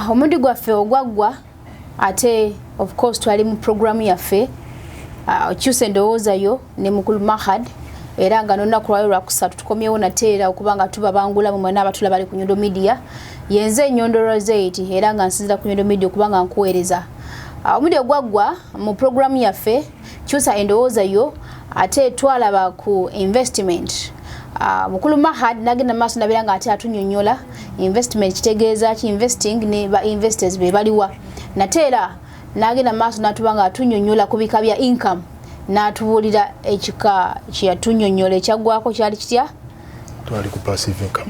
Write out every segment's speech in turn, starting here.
Omundi gwaffe ogwaggwa ate of course twali mu programu yaffe Kyuusa Endowoozayo ne mukulu Mahad era nga n'olunaku lwayo lwakusatu tukomyewo nateera okuba nga tubabangula mu mwena abatula bali ku Nyondo Media yenze Nyondo Rozet era nga nsinzira ku Nyondo Media okuba nga nkuweereza omundi ogwaggwa mu programu yaffe Kyuusa Endowoozayo ate twalaba ku investment mukulu Mahad nagenda maaso nabira nga ate atunyonyola investment kitegeeza ki investing ne ba investors be baliwa nateera nagenda maaso natubanga atunyonyola ku bika bya income natubuulira ekika kyatunyonyola ekyagwako kyali kitya twali ku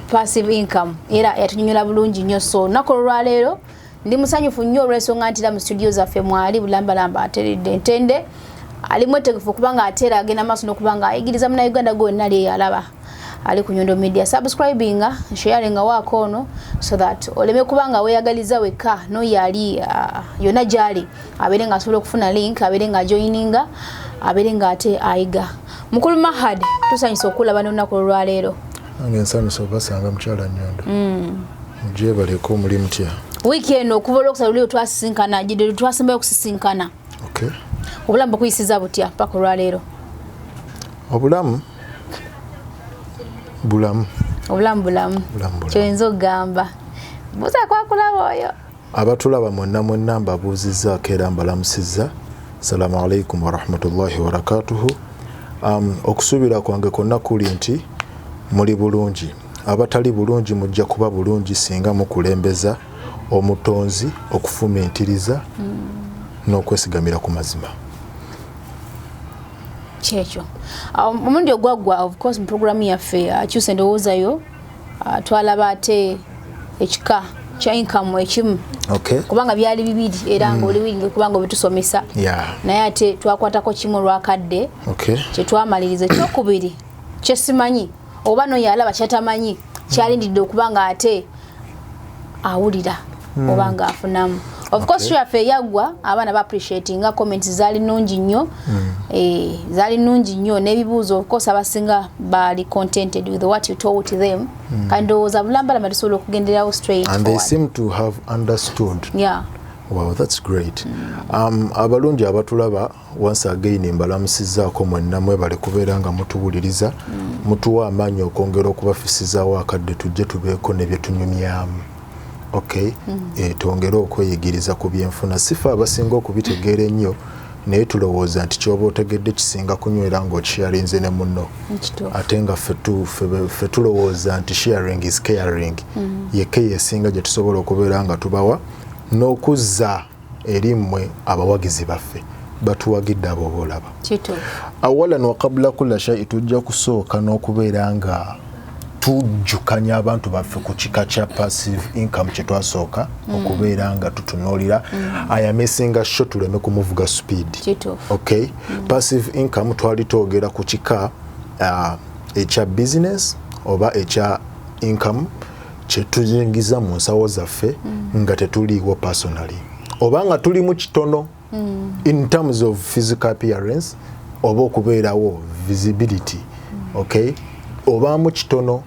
passive income era yatunyonyola bulungi nnyo so nakolo lwaleero ndi musanyufu nnyo olw'ensonga nti era mu studio zaffe mwali bulambalamba ateredde ntende ali mwetegefu kubanga ateera agenda maaso n'okubanga ayigiriza muna Uganda gonna ali eyalaba ali ku Nyondo Media subscribing sharing wako ono so that oleme kubanga weyagaliza weka no yali yona jali abere nga asobola okufuna link abere nga joininga abere nga ate aiga mukulu Mahad tusanyisa okulaba n'olunaku lwaleero ngensanyusa basanga mukyala Nyondo muje baleko mulimu tya weekend okuvola okusalulio twasisinkana jidde twasembayo okusisinkana okay obulamu bukuyisiza butya paka lwaleero obulamu bulamu kyoyinza okugamba buza kwakulaba oyo abatulaba mwonna mbabuuzizzaako era mbalamusizza assalamu alaikum warahmatullahi wabarakatuhu okusuubira kwange konna kuli nti muli bulungi abatali bulungi mujja kuba bulungi singa mukulembeza omutonzi okufumiitiriza n'okwesigamira ku mazima kyekyo omundi ogwaggwa of course mu programu yaffe Kyuusa Endowoozayo twalaba ate ekika kya income ekimu kubanga byali bibiri era nga oli wingi kubanga obitusomesa naye ate twakwatako kimu lwakadde kyetwamaliriza ekyokubiri kyesimanyi oba noyalaba kyatamanyi kyalindidde okubanga ate awulira oba nga afunamu of course yaffe yaggwa abaana ba appreciating comments zali nungi nnyo zali nungi nnyo n'ebibuuzo of course abasinga bali contented with what you told them kandi ndowooza bulambala tusobola okugenderawo straight and they seem to have understood. Wow, that's great. Abalungi abatulaba once again mbalamusizzaako mwenna mwebale kubeera nga mutuwuliriza mutuwa amaanyi okwongera okubafisizaawo akadde tujje tubeeko ne bye tunyumyamu. Okay, twongere okweyigiriza ku byenfuna sifa abasinga okubitegeera ennyo naye tulowooza nti kyoba otegedde kisinga kunywera ng'okisharinze ne munno ate nga ffe tulowooza nti sharing is caring yekka yesinga gye tusobola okubeera nga tubawa n'okuzza eri mmwe abawagizi baffe batuwagidde abo boolaba awalan wa qabla kulla shay tujja kusooka n'okubeera nga tujjukanya abantu baffe ku kika kya passive income kye twasooka okubeera nga tutunuulira ayamesinga sho tuleme kumuvuga speed. Okay, passive income twali twogera ku kika ekya business oba ekya income kye tuyingiza mu nsawo zaffe nga tetuliiwo personally oba nga tuli mu kitono in terms of physical appearance oba okubeerawo visibility. Okay, oba mu kitono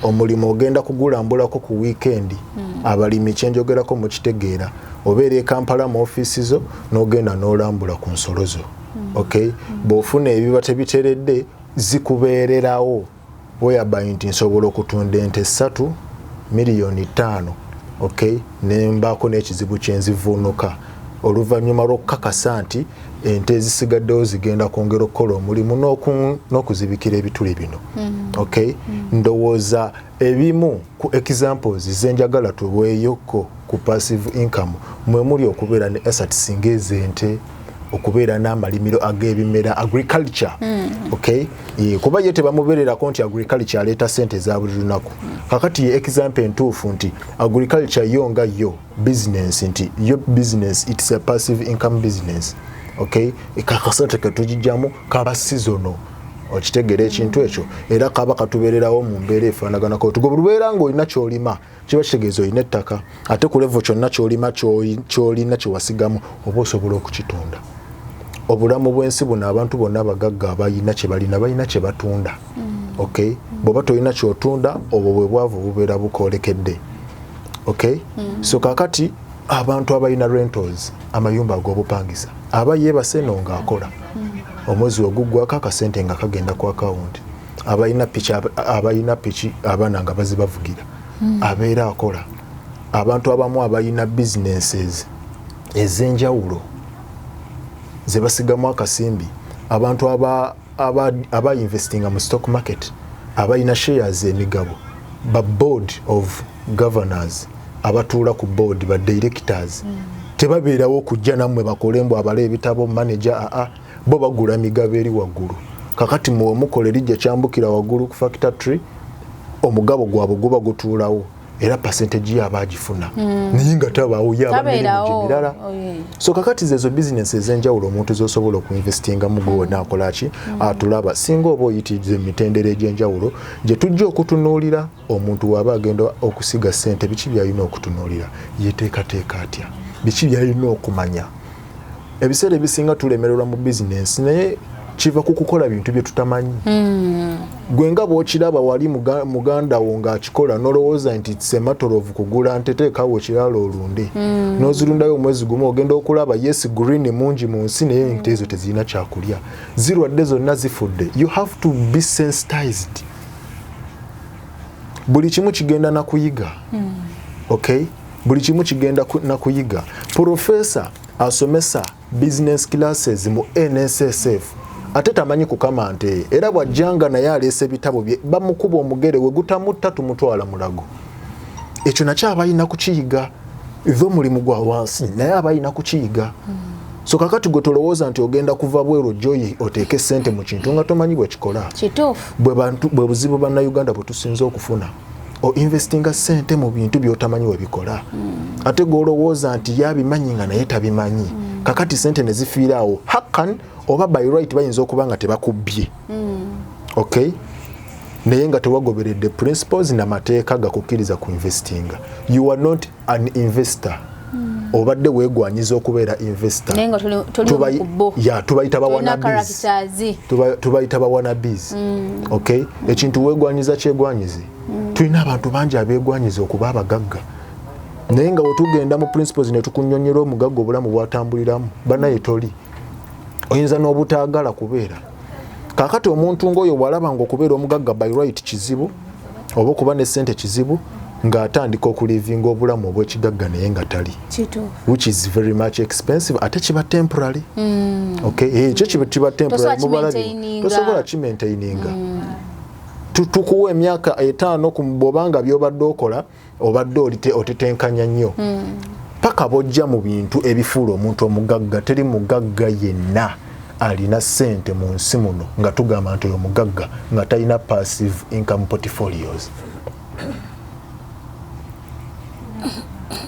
omulimu ogenda kugulambulako ku weekend abalimi kyenjogerako mu kitegeera obeera e Kampala mu office zo n'ogenda n'olambula ku nsolo zo. Okay, bw'ofuna ebiba tebiteredde zikubeererawo whereby nti nsobola okutunda ente 3 miliyoni 5. Okay, nembaako n'ekizibu kyenzivuunuka oluvannyuma lw'okukakasa nti ente ezisigaddewo zigenda kwongera okukola omulimu n'okuzibikira ebituli bino. Okay, ndowooza ebimu ku examples zenjagala tuweeyoko ku passive income mwe muli okubeera ne asset singa ez'ente okubeera n'amalimiro ag'ebimera agriculture. Okay, kuba ye tebamubeererako nti agriculture aleeta sente za buli lunaku kakati ye example entuufu nti agriculture yo nga yo business nti yo business it's a passive income business. Okay, kakasente ke tugijjamu kaba seasonal okitegera ekintu ekyo era kaba katubeererawo mu mbeera efaanaganako tugoberera ngo olina kyolima kiba kitegeeza olina ettaka ate ku level kyonna kyolima kyolina kyewasigamu oba osobola okukitunda obulamu bw'ensi buno abantu bonna abagagga abayina kye balina balina kye batunda okay bw'oba tolina kyotunda obwo bwe bwavu bubeera bukoolekedde okay so kakati abantu abalina rentals amayumba ag'obupangisa aba yeebase no ng'akola omwezi oguggwako akasente nga kagenda ku akawunti abalina piki abaana nga bazibavugira abeera akola abantu abamu abalina businesses ez'enjawulo ze basigamu akasimbi abantu aba investinga mu stock market abalina shares emigabo ba board of governors abatuula ku board ba directors tebabeerawo okujja nammwe bakole mbw abala ebitabo manager bo bagula migabo eri waggulu kakati muwe mukola lijja kyambukira waggulu ku factory omugabo gwabwe guba gutuulawo era percentage yaba agifuna naye nga tabaawo yaba mirimu mirala so kakati zezo business ez'enjawulo omuntu zosobola okuinvestinga mu gwe naakola ki atulaba singa oba oyitiriza emitendera egy'enjawulo gye tujja okutunuulira omuntu waaba agenda okusiga ssente biki byalina okutunuulira yeteekateeka atya biki byalina okumanya ebiseera ebisinga tulemererwa mu bizinensi naye kiva ku kukola bintu bye tutamanyi gwe nga bw'okiraba wali muganda wo ng'akikola n'olowooza nti it's a matter of kugula nteteekawo ekirala olunde n'ozirundayo omwezi gumu ogenda okulaba yes green mungi mu nsi naye ente ezo tezirina kyakulya zirwadde zonna zifudde you have to be sensitized buli kimu kigenda na kuyiga okay buli kimu kigenda na kuyiga professor asomesa business classes mu NSSF ate tamanyi kukama nte era bwajjanga naye aleese ebitabo bye bamukuba omugere we gutamutta tumutwala mulago ekyo nakyo abalina kukiyiga iva omulimu gwa wansi naye abalina kukiyiga so kakati gwe tolowooza nti ogenda kuva bwero joyi oteeke ssente mu kintu nga tomanyi bwe kikola bwe buzibu bannayuganda bwe tusinza okufuna o investinga ssente mu bintu by'otamanyi we bikola ate gw'olowooza nti yabimanyi nga naye tabimanyi kakati ssente ne zifiiraawo hakan oba by right bayinza okuba nga tebakubbye okay naye nga tewagoberedde principles n'amateeka gakukkiriza ku investinga you are not an investor obadde weegwanyiza okubeera investor tubayita bawanabizi okay ekintu weegwanyiza kyegwanyizi tulina abantu bangi abeegwanyiza okuba abagagga naye nga wetugenda mu principles ne tukunnyonnyera omugagga obulamu bwatambuliramu bannaye toli oyinza n'obutaagala kubeera kakati omuntu ng'oyo bw'alaba nga okubeera omugagga by right kizibu oba okuba ne ssente kizibu ng'atandika okulivinga obulamu obw'ekigagga naye nga tali which is very much expensive ate kiba temporary okay ekyo kiba temporary mubalabi tosobola kimaintaininga tukuwa emyaka 5 ku bw'obanga by'obadde okola obadde otitenkanya nnyo paka bojja mu bintu ebifuula omuntu omugagga teri mugagga yenna alina ssente mu nsi muno nga tugamba nti oyo mugagga nga talina passive income portfolios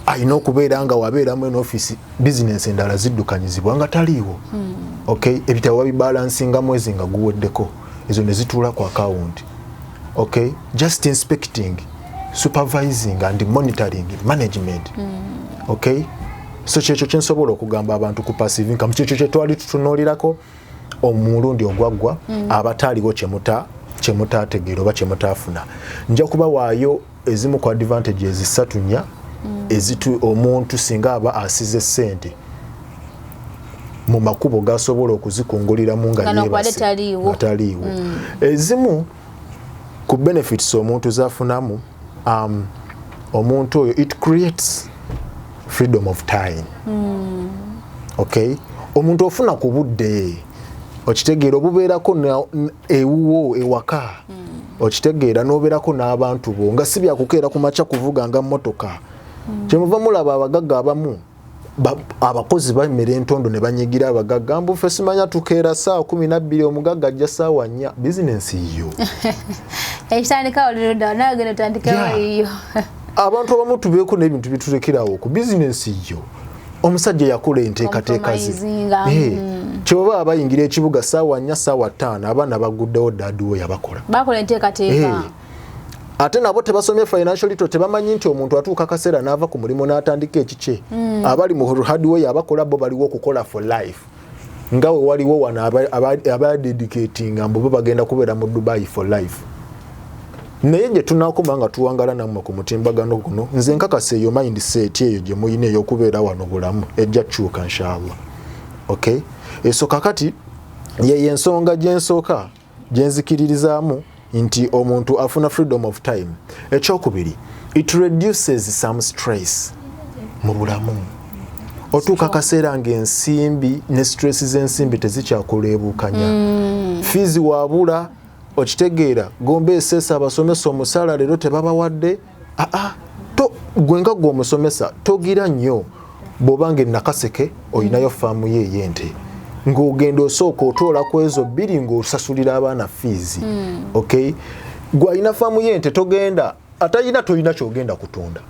alina okubeera nga wabeeramu enoofisi bizinensi endala ziddukanyizibwa nga taliiwo okay ebitabo babibalansinga mwezi nga guweddeko ezo ne zituula ku akawunti okay just inspecting supervising and monitoring management okay so kyekyo kyensobola okugamba abantu ku passive income kyekyo kye twali tutunuulirako omulundi ogwaggwa abataaliwo kyemutaategeera oba kyemutaafuna nja kuba waayo ezimu ku advantages 3 ezitu omuntu singa aba asize ssente mu makubo gasobola okuzikunguliramu nga yeebase ataliiwo ezimu ku benefits omuntu zafunamu omuntu oyo it creates freedom of time okay omuntu ofuna ku budde okitegeera obubeerako ewuwo ewaka okitegeera n'obeerako n'abantu bo nga si byakukeera ku makya kuvuga nga mmotoka kyemuva mulaba abagagga abamu abakozi bamera entondo ne banyigira abagagga mbu ffe simanya tukeera ssaawa 12 omugagga ajja ssaawa 4 bizinensi yo ekitandika oluludda nagenda otandikawo iyo abantu abamu tubeeko n'ebintu biturekerawo ku bizinensi yo omusajja yakola enteekateeka ze kyoba abayingira ekibuga saawa 4 saawa 5 abaana baguddewo ddaadiwo yabakola enteekateeka ate nabo tebasomye financial literacy tebamanyi nti omuntu atuuka kaseera n'ava ku mulimu n'atandika ekikye abali mu hardware abakola bo baliwo okukola for life nga we waliwo wano abadedicating mbo bagenda kubeera mu Dubai for life naye gye tunaakoma nga tuwangala nammwe ku mutimbagano guno nze nkakasa eyo mindset eyo gye muyina ey'okubeera wano bulamu ejja kyuka inshallah. Okay, eso kakati ye ensonga gyensooka gyenzikiririzaamu nti omuntu afuna freedom of time. Ekyokubiri, it reduces some stress mu bulamu. Otuuka kaseera ng'ensimbi ne stress z'ensimbi tezikyakuleebukanya. Fees waabula okitegeera gombe esesa abasomesa omusaala leero tebabawadde. Gwenga gw'omusomesa togira nnyo bw'obanga ennakaseke oyinayo faamu ye ey'ente ng'ogenda osooka otoola ku ezo bbiri ng'osasulira abaana fees. Okay, gw'alina faamu y'ente togenda atayina toyina ky'ogenda kutunda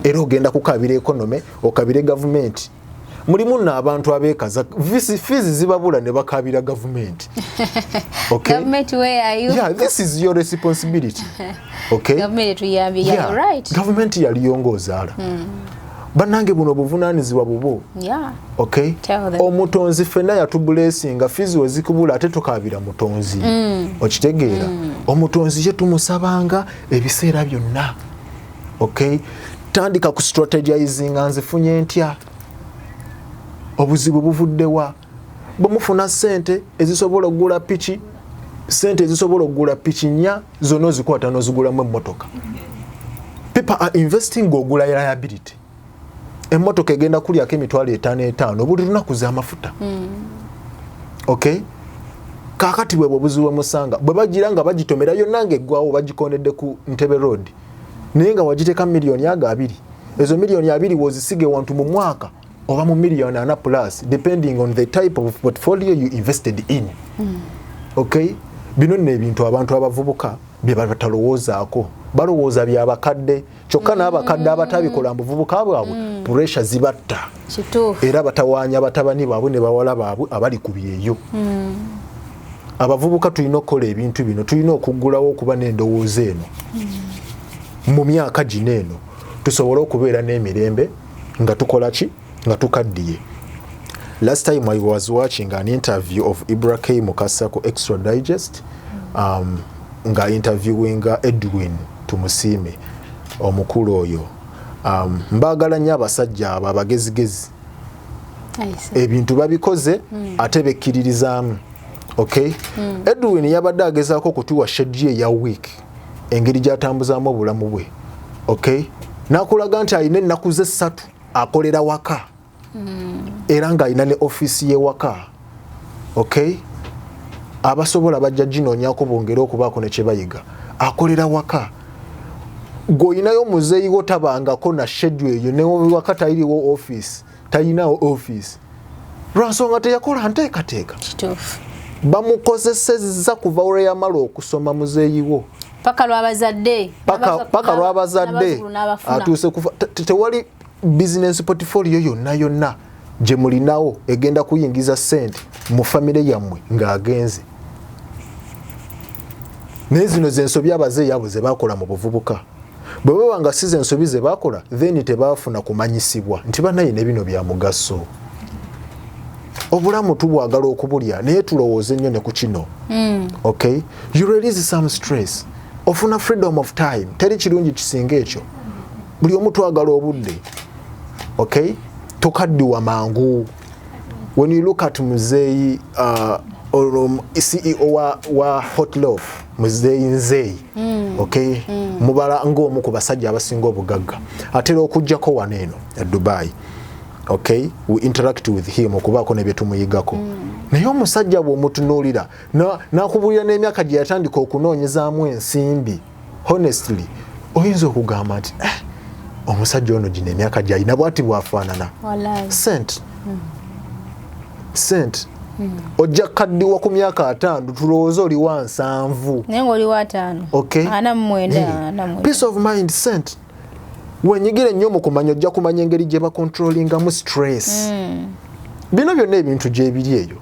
era ogenda kukabira ekonome okabire gavumenti. Mulimu n'abantu abeekaza fees zibabula ne bakabira gavumenti. Okay, government, where are you? Yeah, this is your responsibility. Okay, government tuyambye. Yeah, right, government yaliyongoozaala. Bannange buno obuvunaanyizibwa bubo. Yeah. Okay, omutonzi fenna yatubulesinga fees wezikubula ate tukabira mutonzi. Okitegeera omutonzi ye tumusabanga ebiseera byonna. Okay, tandika ku strategizing nzifunye ntya obuzibu buvuddewa bwemufuna sente ezisobola okugula piki sente ezisobola okugula piki nnya zonna ozikwata n'ozigulamu emmotoka. People are investing ng'ogula liability. Emmotoka egenda kulyako emitwalo 5 buli lunaku z'amafuta. Okay, kakati bwe buzibu musanga bwe bagira nga bagitomera yonna ng'eggwawo bagikonedde ku Ntebe Road naye nga wagiteeka miliyoni 2. Ezo miliyoni 2 wozisige wantu mu mwaka oba mu miliyoni 4 plus depending on the type of portfolio you invested in. Okay, bino n'ebintu abantu abavubuka bye batalowoozaako balowooza byabakadde kyokka n'abakadde abatabikola muvubuka bwabwe pressure zibatta era batawaanya batabani baabwe ne bawala baabwe abali ku byeyo. Abavubuka tulina okukola ebintu bino, tulina okuggulawo okuba n'endowooza eno mu myaka gino eno tusobole okubeera n'emirembe nga tukola ki nga tukaddiye. Last time I was watching an interview of Ibrahim Mukasa ku Extra Digest nga interviewing Edwin Tumusiime omukulu oyo. Mbagala nnyo abasajja abo abagezigezi ebintu babikoze ate bekkiririzaamu. Okay, Edwin yabadde agezaako okutuwa schedule ya week engeri gy'atambuzaamu obulamu bwe. Okay, n'akulaga nti alina ennaku ze 3 akolera waka era nga alina ne office ye waka. Okay, abasobola bajja ginoonyako bongere okubaako ne kye bayiga akolera waka. Goyinayo muzeeyi wo tabangako na schedule eyo ne waka tayiriwo office tayinawo office lwansonga teyakola nteekateeka. Kituufu. Bamukozesezza kuva olwe yamala okusoma muzeeyi wo paka lw'abazadde atuuse kufa. Tewali business portfolio yonna gye mulinawo egenda kuyingiza ssente mu famire yammwe ng'agenze. Naye zino z'ensobi abazeeyi abo ze baakola mu buvubuka. Bwe baba nga si z'ensobi ze baakola then tebaafuna kumanyisibwa nti bannaye ne bino bya mugaso. Obulamu tubwagala okubulya naye tulowooze nnyo ne ku kino. Okay, you release some stress, ofuna freedom of time. Teri kirungi kisinga ekyo. Buli omu twagala obudde. Okay, tokaddiwa mangu. When you look at muzeeyi CEO wa Hot Love muzeeyi Nzeeyi. Okay, mubala ng'omu ku basajja abasinga obugagga atera okujjako wano eno e Dubai. Okay, we interact with him okubaako ne bye tumuyigako. Naye omusajja bw'omutunuulira n'akubulira n'emyaka gye yatandika okunoonyezaamu ensimbi, honestly oyinza okugamba nti omusajja ono gino emyaka gy'alina bw'ati bw'afaanana. Sent ojja kaddiwa ku myaka 5 tulowooza oli wa 7 naye ng'oli wa 5. Okay, 49. Peace of mind sent. Wenyigire nnyo mu kumanya ojja kumanya engeri gye bakontrolingamu stress. Bino byonna ebintu gyebiri eyo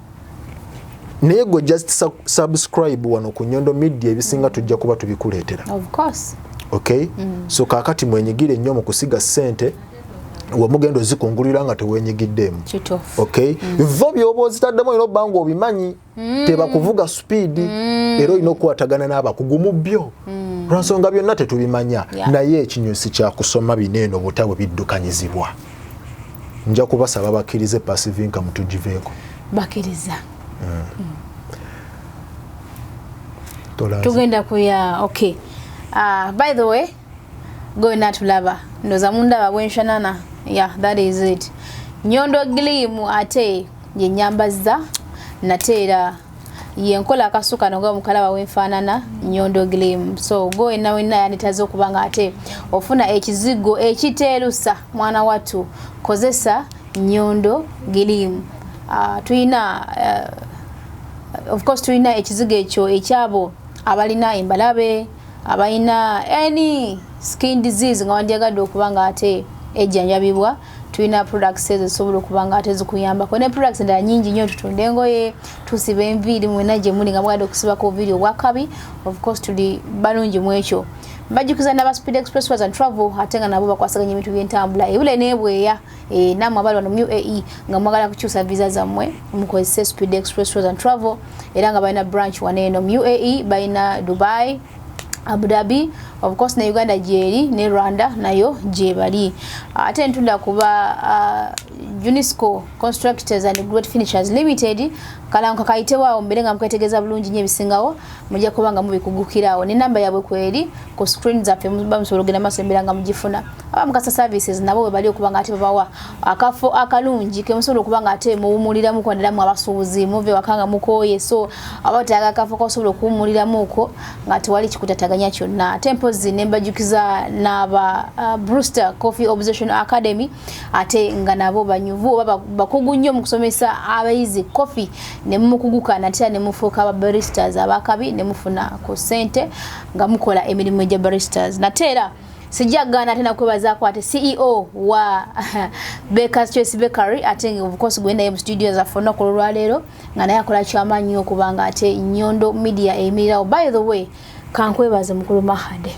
naye go just subscribe wano ku Nyondo Media ebisinga tujja kuba tubikuleetera. Of course. Okay? So kakati mwenyigire nnyo mu kusiga ssente wamugendo zikungulira nga tewenyigiddemu. Okay? Vo byoba ozitaddemu ino bango obimanyi teba kuvuga speed ero ino kwatagana n'abakugu mu byo. Lwansonga byonna tetubimanya naye ekinyusi kya kusoma bineeno butabwe biddukanyizibwa. Nja kubasaba bakkirize passive income tugiveeko. Bakkiriza. Tugenda kuya okay. By the way, going to lava. Ndoza munda babwenshanana. Yeah, that is it. Nyondo Gilimu ate ye nyambaza natera yenkola akasuka noga mukalaba wenfanana Nyondo Gilimu. So go nawe na yanitaze okubanga ate ofuna ekizigo ekiterusa mwana watu kozesa Nyondo Gilimu. Tuina of course tuina ekizigo ekyo ekyabo abalina embalabe abalina any skin disease nga wandyagadde okubanga ate ejjanjabibwa tuina products ezisobola okubanga ate zikuyamba kone products endala nyingi nnyo tutunda engoye tusiba enviiri mwena gye muli nga mugenda okusibako video bwakabi of course tuli balungi mu ekyo bajukiza n'aba Speed Express Tours and Travel ate nga nabo bakwasaganya ebintu by'entambula ebule n'ebweya namwe abali wano mu UAE nga mwagala kukyusa visa zammwe mukozese Speed Express Tours and Travel era nga balina branch waneeno mu UAE balina Dubai, Abu Dhabi, of course na Uganda jeri ne Rwanda nayo jebali ate ntunda kuba UNESCO Constructors and Great Finishers Limited kalanka kaitewa ombelenga mkategeza bulungi nye bisingawo mujja kubanga mubikugukirawo ne namba yabwe kweri ku screen za fe bamusologena masembelanga mujifuna abamukasa services nabo bali okubanga ate babawa akafo akalungi ke musolo kubanga ate muwumulira mu kwandira mu abasuubuzi muve wakanga mukoye so abataga akafo kosobola kuwumulira muko ngati wali kikutataganya kyonna tempo zinemba jukiza naba Brewster Coffee Obsession Academy ate nga nabo banyuvu bakugu nnyo mu kusomesa abayizi coffee ne mukuguka natya ne mufuka aba baristas abakabi ne mufuna ku sente nga mukola emirimu gya baristas natera sijagana tena kwebaza ko ate CEO wa Baker's Choice Bakery ate of course gwenda mu studio za fono ko lwalero nga naye akola chamanyi okubanga ate Nyondo Media emirao. By the way kankwebaza mukulu Mahade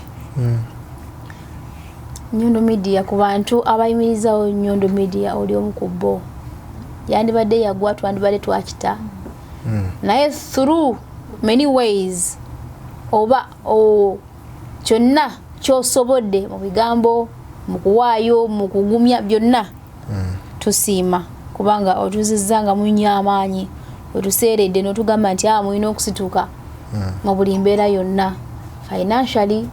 Nyondo Media ku bantu abayimirizawo Nyondo Media oli omukubbo yandi badde yagwa twandi badde twakita naye through many ways oba kyonna kyosobodde mu bigambo mu kuwaayo mu kugumya byonna tusiima kubanga otuzizanga munya amaanyi otuseeredde n'otugamba nti mulina okusituka mu buli mbeera yonna financially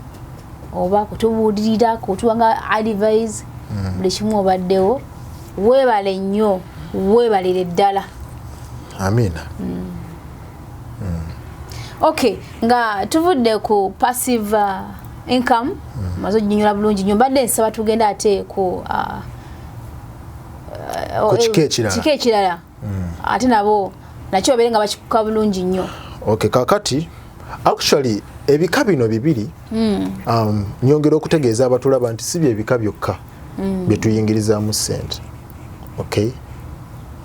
oba kutubuulirira kutuwanga advice buli kimu obaddewo weebale nnyo weebalire ddala. Amina. Okay, nga tuvudde ku passive income mazo jinyula bulungi nnyo badde nsaba tugenda ate ku kike ekirala ate nabo nakyo babeere nga bakikuka bulungi nnyo. Okay, kakati actually ebika bino bibiri nyongera okutegeeza abatulaba nti si bye ebika byokka bye tuyingirizaamu ssente. Okay,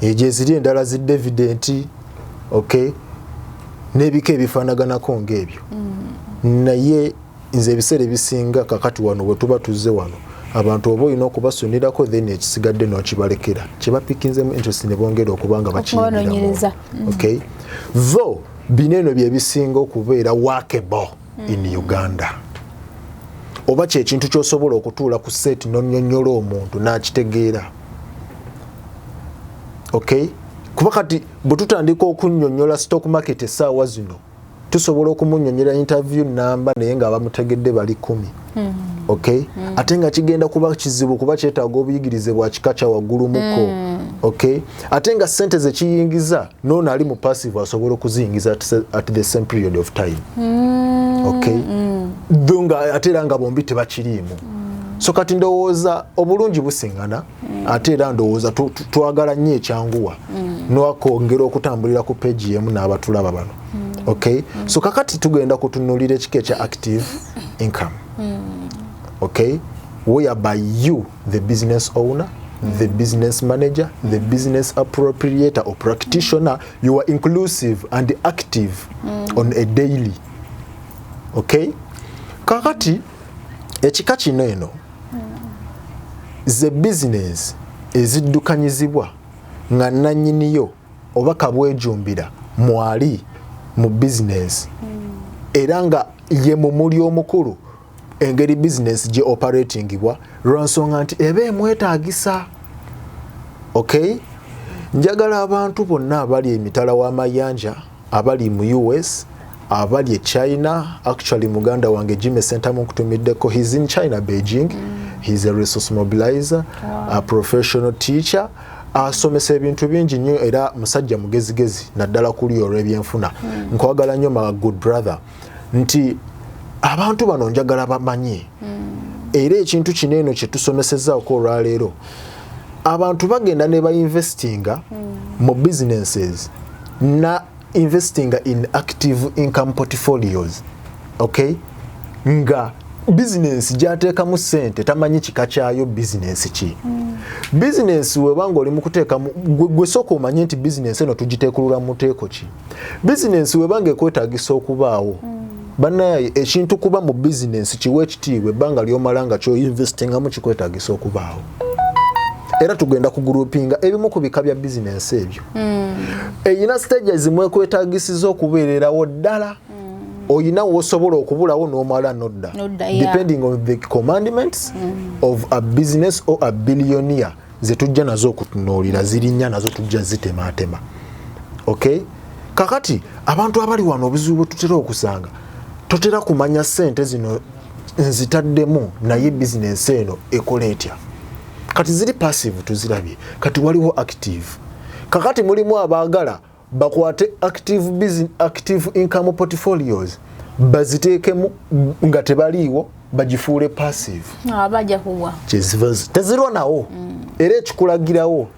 eje ziri endala zi dividend. Okay, nebika ebifaanaganako ng'ebyo naye nze ebiseera ebisinga kakati wano bwe tuba tuzze wano abantu oba olina okubasunirako then ekisigadde n'okibalekera kyebapikinzemu interest ne bongera okubanga bakiyingiramu. Okay, though bineeno bye bisinga okubeera workable in Uganda oba kyekintu ky'osobola okutuula ku seti n'onnyonnyola omuntu n'akitegeera. Okay, kuba kati bwe tutandika okunnyonnyola stock market essaawa zino tusobola okumunnyonnyola interview namba naye nga abamutegedde bali 10. Okay, ate nga kigenda kuba kizibu kuba kyetaaga obuyigirize bwa kika kya waggulu muko. Okay, ate nga ssente ze kiyingiza n'ono ali mu passive asobola okuziyingiza at the same period of time. Okay, dunga ate era nga bombi tebakiriimu. So kati ndowooza obulungi busingana ate era ndowooza twagala nnyo ekyanguwa n'akwongera okutambulira ku page yemu n'abatulaba bano. Okay, so kakati tugenda kutunuulira ekika ekya active income. Okay, whereby you the business owner the business manager, the business appropriator or practitioner. You are inclusive and active on a daily. Okay? Kakati, ekika kino eno, the business eziddukanyizibwa nga nannyiniyo oba kabwejumbira mwali mu business era nga ye mumuli omukulu engeri business gye operatingibwa lwansonga nti ebe emwetaagisa. Okay? Njagala abantu bonna abali emitala w'amayanja, abali mu US, abali China, actually muganda wange Jimmy Center mukutumiddeko, he's in China, Beijing. He's a resource mobilizer, a professional teacher. Asomesa ebintu bingi nnyo era musajja mugezigezi naddala kuli olw'ebyenfuna. Nkwagala nnyo my good brother nti abantu bano njagala bamanyi era ekintu kino eno kye tusomesezzaako olwaleero abantu bagenda ne bainvestinga mu businesses na investinga in active income portfolios. Okay? Nga business gy'ateekamu ssente tamanyi kika kyayo business ki. Business webanga oli mukuteeka gwe sooka omanye nti business eno tugiteekulula mu muteeko ki. Business webanga ekwetaagisa okubaawo bannaye ekintu kuba mu business kiwe ekitiibwa ebbanga ly'omalanga ky'oinvestingamu kikwetaagisa okubaawo. Era tugenda kugroupinga ebimu ku bika bya business ebyo. Eyina stages mwekwetaagisiza okubeererawo ddala. Oyina wosobola okubulawo n'omala nodda. Depending on the commandments of a business or a billionaire ze tujja nazo okutunuulira zirinnya nazo tujja zitematema. Okay? Kakati abantu abali wano obuzibu tutera okusanga totera kumanya ssente zino nzitaddemu naye business eno ekola etya. Kati ziri passive tuzirabye, kati waliwo active. Kakati mulimu abaagala bakwate active income portfolios baziteekemu nga tebaliiwo bagifuule passive. Bajja kugwa. Tezirwa nawo era ekikulagirawo.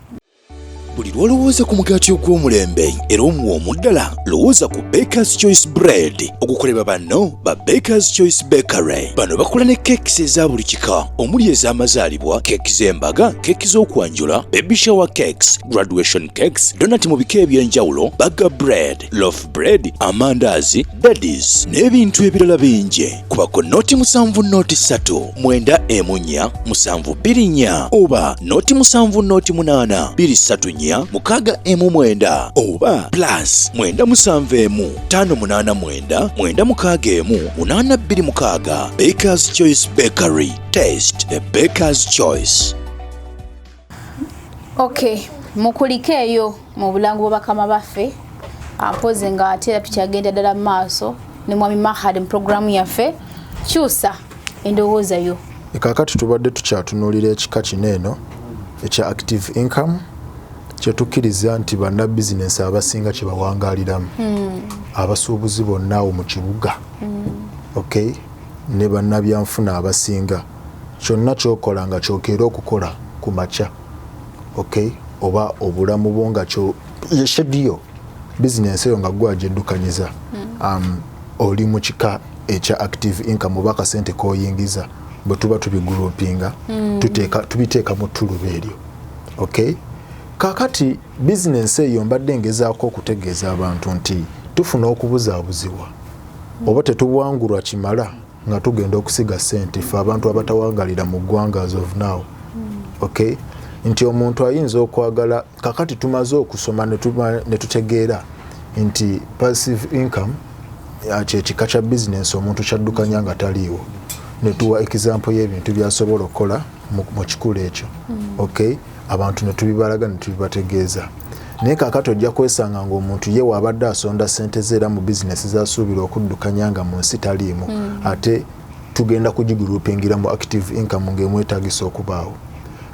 Buli lwolowooza ku mugaati ogw'omulembe era omuwoomu ddala lowooza ku Baker's Choice Bread okukolebwa banno ba Baker's Choice Bakery. Bano bakola ne kekisi eza buli kika omuli ez'amazaalibwa, keki z'embaga, keki z'okwanjula, baby shower cakes, graduation cakes, donati mu bika eby'enjawulo, burger bread, loaf bread, amandaazi, daddies n'ebintu ebirala bingi. Kubako noti 7 noti 3 9 emunya 7 2 oba noti 7 noti 8 2 mukaga emu mwenda oba plus mwenda musanvu emu 589 mwenda mukaga emu 826. Baker's Choice Bakery. Taste the Baker's Choice. Okay, mukulike eyo mu bulango bakama baffe ampoze nga atera tukyagenda ddala maaso ne mwami Mahad mu programu yaffe kyusa endowoozayo. Kakati tubadde tukyatunuulira ekika kino eno ekya active income kyetukkiriza nti banna business abasinga kye bawangaaliramu abasuubuzi bonna awo mu kibuga. Okay? Ne bannabyanfuna abasinga kyonna kyokola nga kyokeera okukola ku makya. Okay? Oba obulamu bwo nga kyo yeshediyo business eyo nga gwageddukanyiza oli mu kika ekya active income oba akasente k'oyingiza bwe tuba tubigulupinga tubiteeka mu ttuluba eryo. Okay? Kakati business eyo mbadde ngezaako okutegeeza abantu nti tufuna okubuzaabuzibwa oba tetuwangulwa kimala nga tugenda okusiga ssente ffe abantu abatawangalira mu ggwanga as of now. Okay? Nti omuntu ayinza okwagala kakati tumaze okusoma ne tutegeera nti passive income kyekika kya business omuntu kyaddukanya nga taliiwo ne tuwa example y'ebintu byasobola okukola mu kikulu ekyo. Okay? Abantu ne tubibalaga ne tubibategeeza. Naye kakati ojja kwesanga ng'omuntu ye wabadde asonda ssente ze era mu bizinesi z'asuubira okuddukanya nga mu nsi taliimu ate tugenda kugigulupingira mu active income ng'emwetaagisa okubaawo.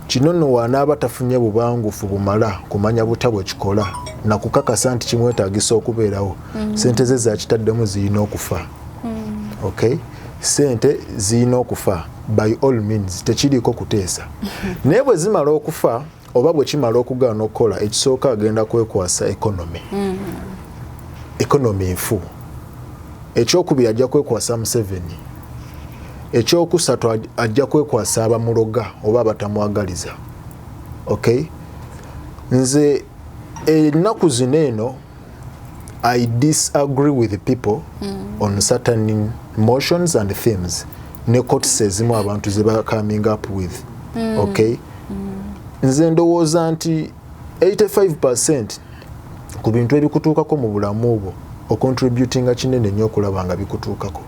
Kino nno wanaaba tafunye bubangufu bumala kumanya buta bwe kikola na kukakasa nti kimwetaagisa okubeerawo ssente ze zakitaddemu zirina okufa. Okay? Ssente zirina okufa by all means tekiriiko kuteesa. Naye bwe zimala okufa oba bwe kimala okugaana okukola ekisooka agenda kwekwasa economy. Economy nfu. Ekyokubiri ajja kwekwasa Museveni. Ekyokusatu ajja kwekwasa abamuloga oba abatamwagaliza. Okay, nze ennaku zino eno I disagree with the people on certain motions and themes ne courts ezimu abantu ze ba coming up with. Okay, nze ndowooza nti 85% ku bintu ebikutuukako mu bulamu obwo ocontributinga kinene nnyo okulaba nga bikutuukako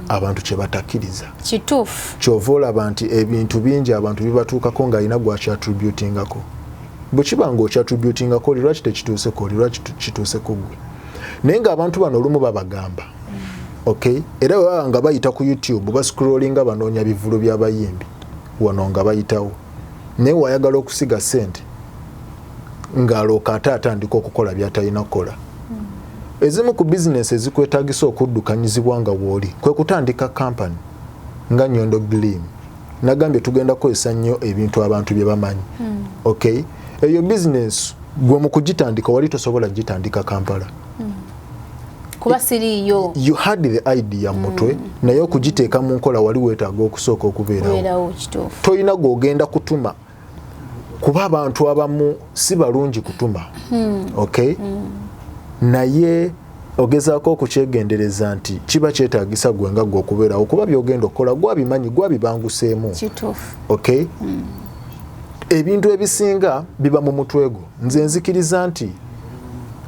abantu kye batakkiriza. Kituufu. Kyova olaba nti ebintu bingi abantu bibatuukako ng'alina gw'akyattributingako. Bwe kiba ng'okyattributingako oli lwaki tekituuseko, oli lwaki kituuseko gwe. Naye ng'abantu bano olumu babagamba. Okay? Era baba nga bayita ku YouTube bascrollinga banoonya bivulo by'abayimbi wano nga bayitawo. Naye wayagala okusiga ssente ng'alooka ate atandika okukola by'atalina kukola. Ezimu ku bizinesi ezikwetaagisa okuddukanyizibwa nga w'oli kwe kutandika kampani nga Nyondo Glim. Nagambye tugenda kukozesa nnyo ebintu abantu bye bamanyi. Okay? Eyo bizinesi gwe mu kugitandika wali tosobola gitandika Kampala. Kuba siriyo. You had the idea mutwe naye okugiteeka mu nkola wali weetaaga okusooka okubeerawo. Toyina gw'ogenda kutuma kuba abantu abamu si balungi kutuma. Okay? Naye ogezaako okukyegendereza nti kiba kyetaagisa gwe nga gwe okubeerawo kuba by'ogenda okukola gwabimanyi gwabibanguseemu. Kituufu. Okay? Ebintu ebisinga biba mu mutwe gwo. Nze nzikiriza nti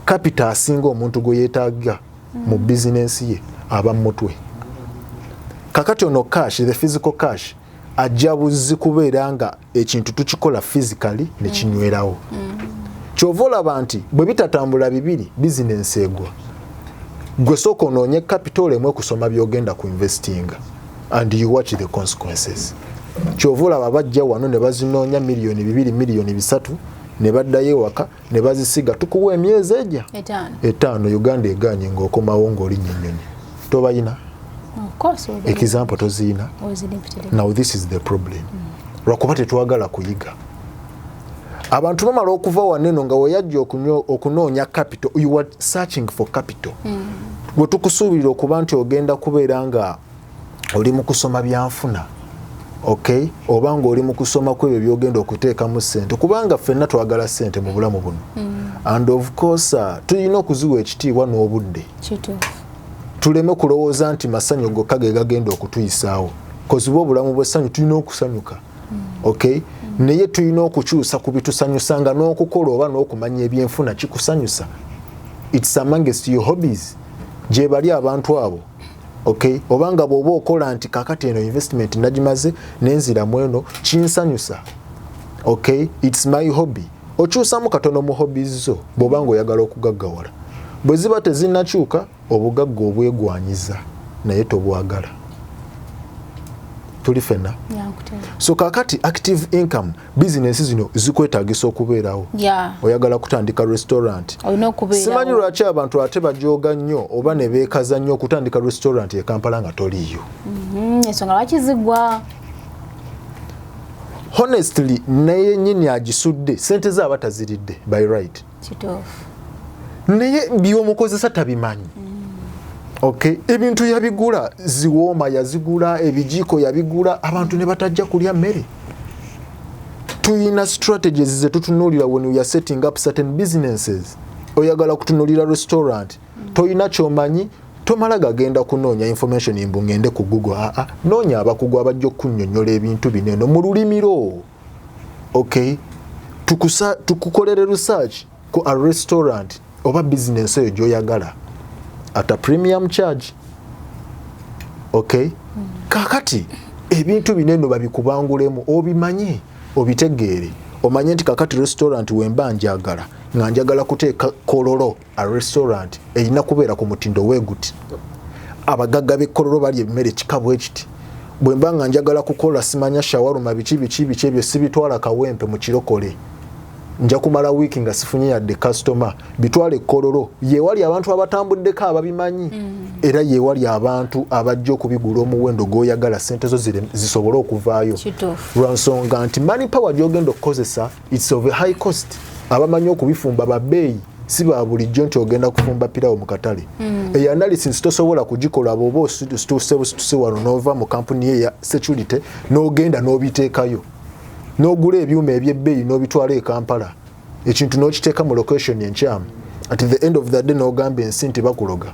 kapita asinga omuntu gwe yeetaaga mu bizinensi ye aba mu mutwe. Kakati ono cash, the physical cash, ajja buzzi kubeera nga ekintu tukikola physically ne kinywerawo. Kyova olaba nti bwe bitatambula bibiri bizinensi egwa. Gwe sooka onoonye capital emu kusoma by'ogenda ku investinga and you watch the consequences. Kyova olaba bajja wano ne bazinoonya miliyoni 2 miliyoni 3 ne baddayo ewaka ne bazisiga tukuwa emyezi ejja 5 Uganda eganye ng'okomawo ng'olinya ennyonyi. Tobayina? Of course. Example toziyina. Now this is the problem. Lwakuba tetwagala kuyiga. Abantu bamala okuva waneno nga weyajja okunoonya capital, you were searching for capital. Bwe tukusuubirira okuba nti ogenda kubeera nga oli mu kusoma byanfuna. Okay? Oba ng'oli mu kusoma kwebyo by'ogenda okuteekamu ssente kubanga ffenna twagala ssente mu bulamu buno. And of course tulina okuziwa ekitiibwa n'obudde. Tuleme kulowooza nti masanyu gokka ge gagenda okutuyisaawo. Koziba obulamu bw'essanyu tulina okusanyuka. Okay? Naye tulina okukyusa ku bitusanyusa nga n'okukola oba n'okumanya ebyenfuna kikusanyusa. It's amongst your hobbies. Gye bali abantu abo. Okay? Obanga bw'oba okola nti kakati eno investment nagimaze n'enzira mweno kinsanyusa. Okay? It's my hobby. Okyusamu katono mu hobbies zo bw'obanga oyagala okugaggawala. Bwe ziba tezinnakyuka obugagga obwegwanyiza naye tobwagala. Tuli fenna? So kakati active income business zino zikwetaagisa okubeerawo. Oyagala kutandika restaurant. Simanyi lwaki abantu ate bajooga nnyo oba ne beekaza nnyo okutandika restaurant e Kampala nga toliyo. Ensonga lwaki zigwa? Honestly naye nnyini agisudde sente zaaba taziridde by right. Kituufu. Naye by'omukozesa tabimanyi. Okay, ebintu yabigula ziwooma yazigula ebijiiko yabigula abantu ne batajja kulya mmere. Tuyina strategies ze tutunuulira when we are setting up certain businesses. Oyagala kutunuulira restaurant toyina kyomanyi tomala gagenda kunoonya information imbu ngende ku Google. Noonya abakugu abajja okunnyonnyola ebintu bineno mu lulimiro. Okay, tukukolere research ku a restaurant oba business eyo gy'oyagala at a premium charge. Okay? Kakati ebintu bineno babikubangulemu obimanye obitegeere omanye nti kakati restaurant wemba njagala nga njagala kuteeka kololo a restaurant erina kubeera ku mutindo weguti abagagga b'ekololo bali emmere kikabwe ekiti bwemba nga njagala kukola simanya shawaruma biki ebyo sibitwala kawempe mu kirokole nja kumala wiki nga sifunye yadde customer bitwale kololo yewali abantu abatambuddeko ababimanyi era yewali abantu abajja okubigula omuwendo gw'oyagala sente zo zisobole okuvaayo lwansonga nti money power gy'ogenda okukozesa it's of a high cost. Abamanyi okubifumba babbeeyi si ba bulijjo nti ogenda kufumba pirawo mu katale. Eyo analysis tosobola kugikola bw'oba osituse wano n'ova mu kampuni ye ya security n'ogenda n'obiteekayo. n'ogula ebyuma ebyebbeeyi n'obitwala e Kampala ekintu n'okiteeka mu location enkyamu at the end of the day n'ogamba ensi nti bakuloga.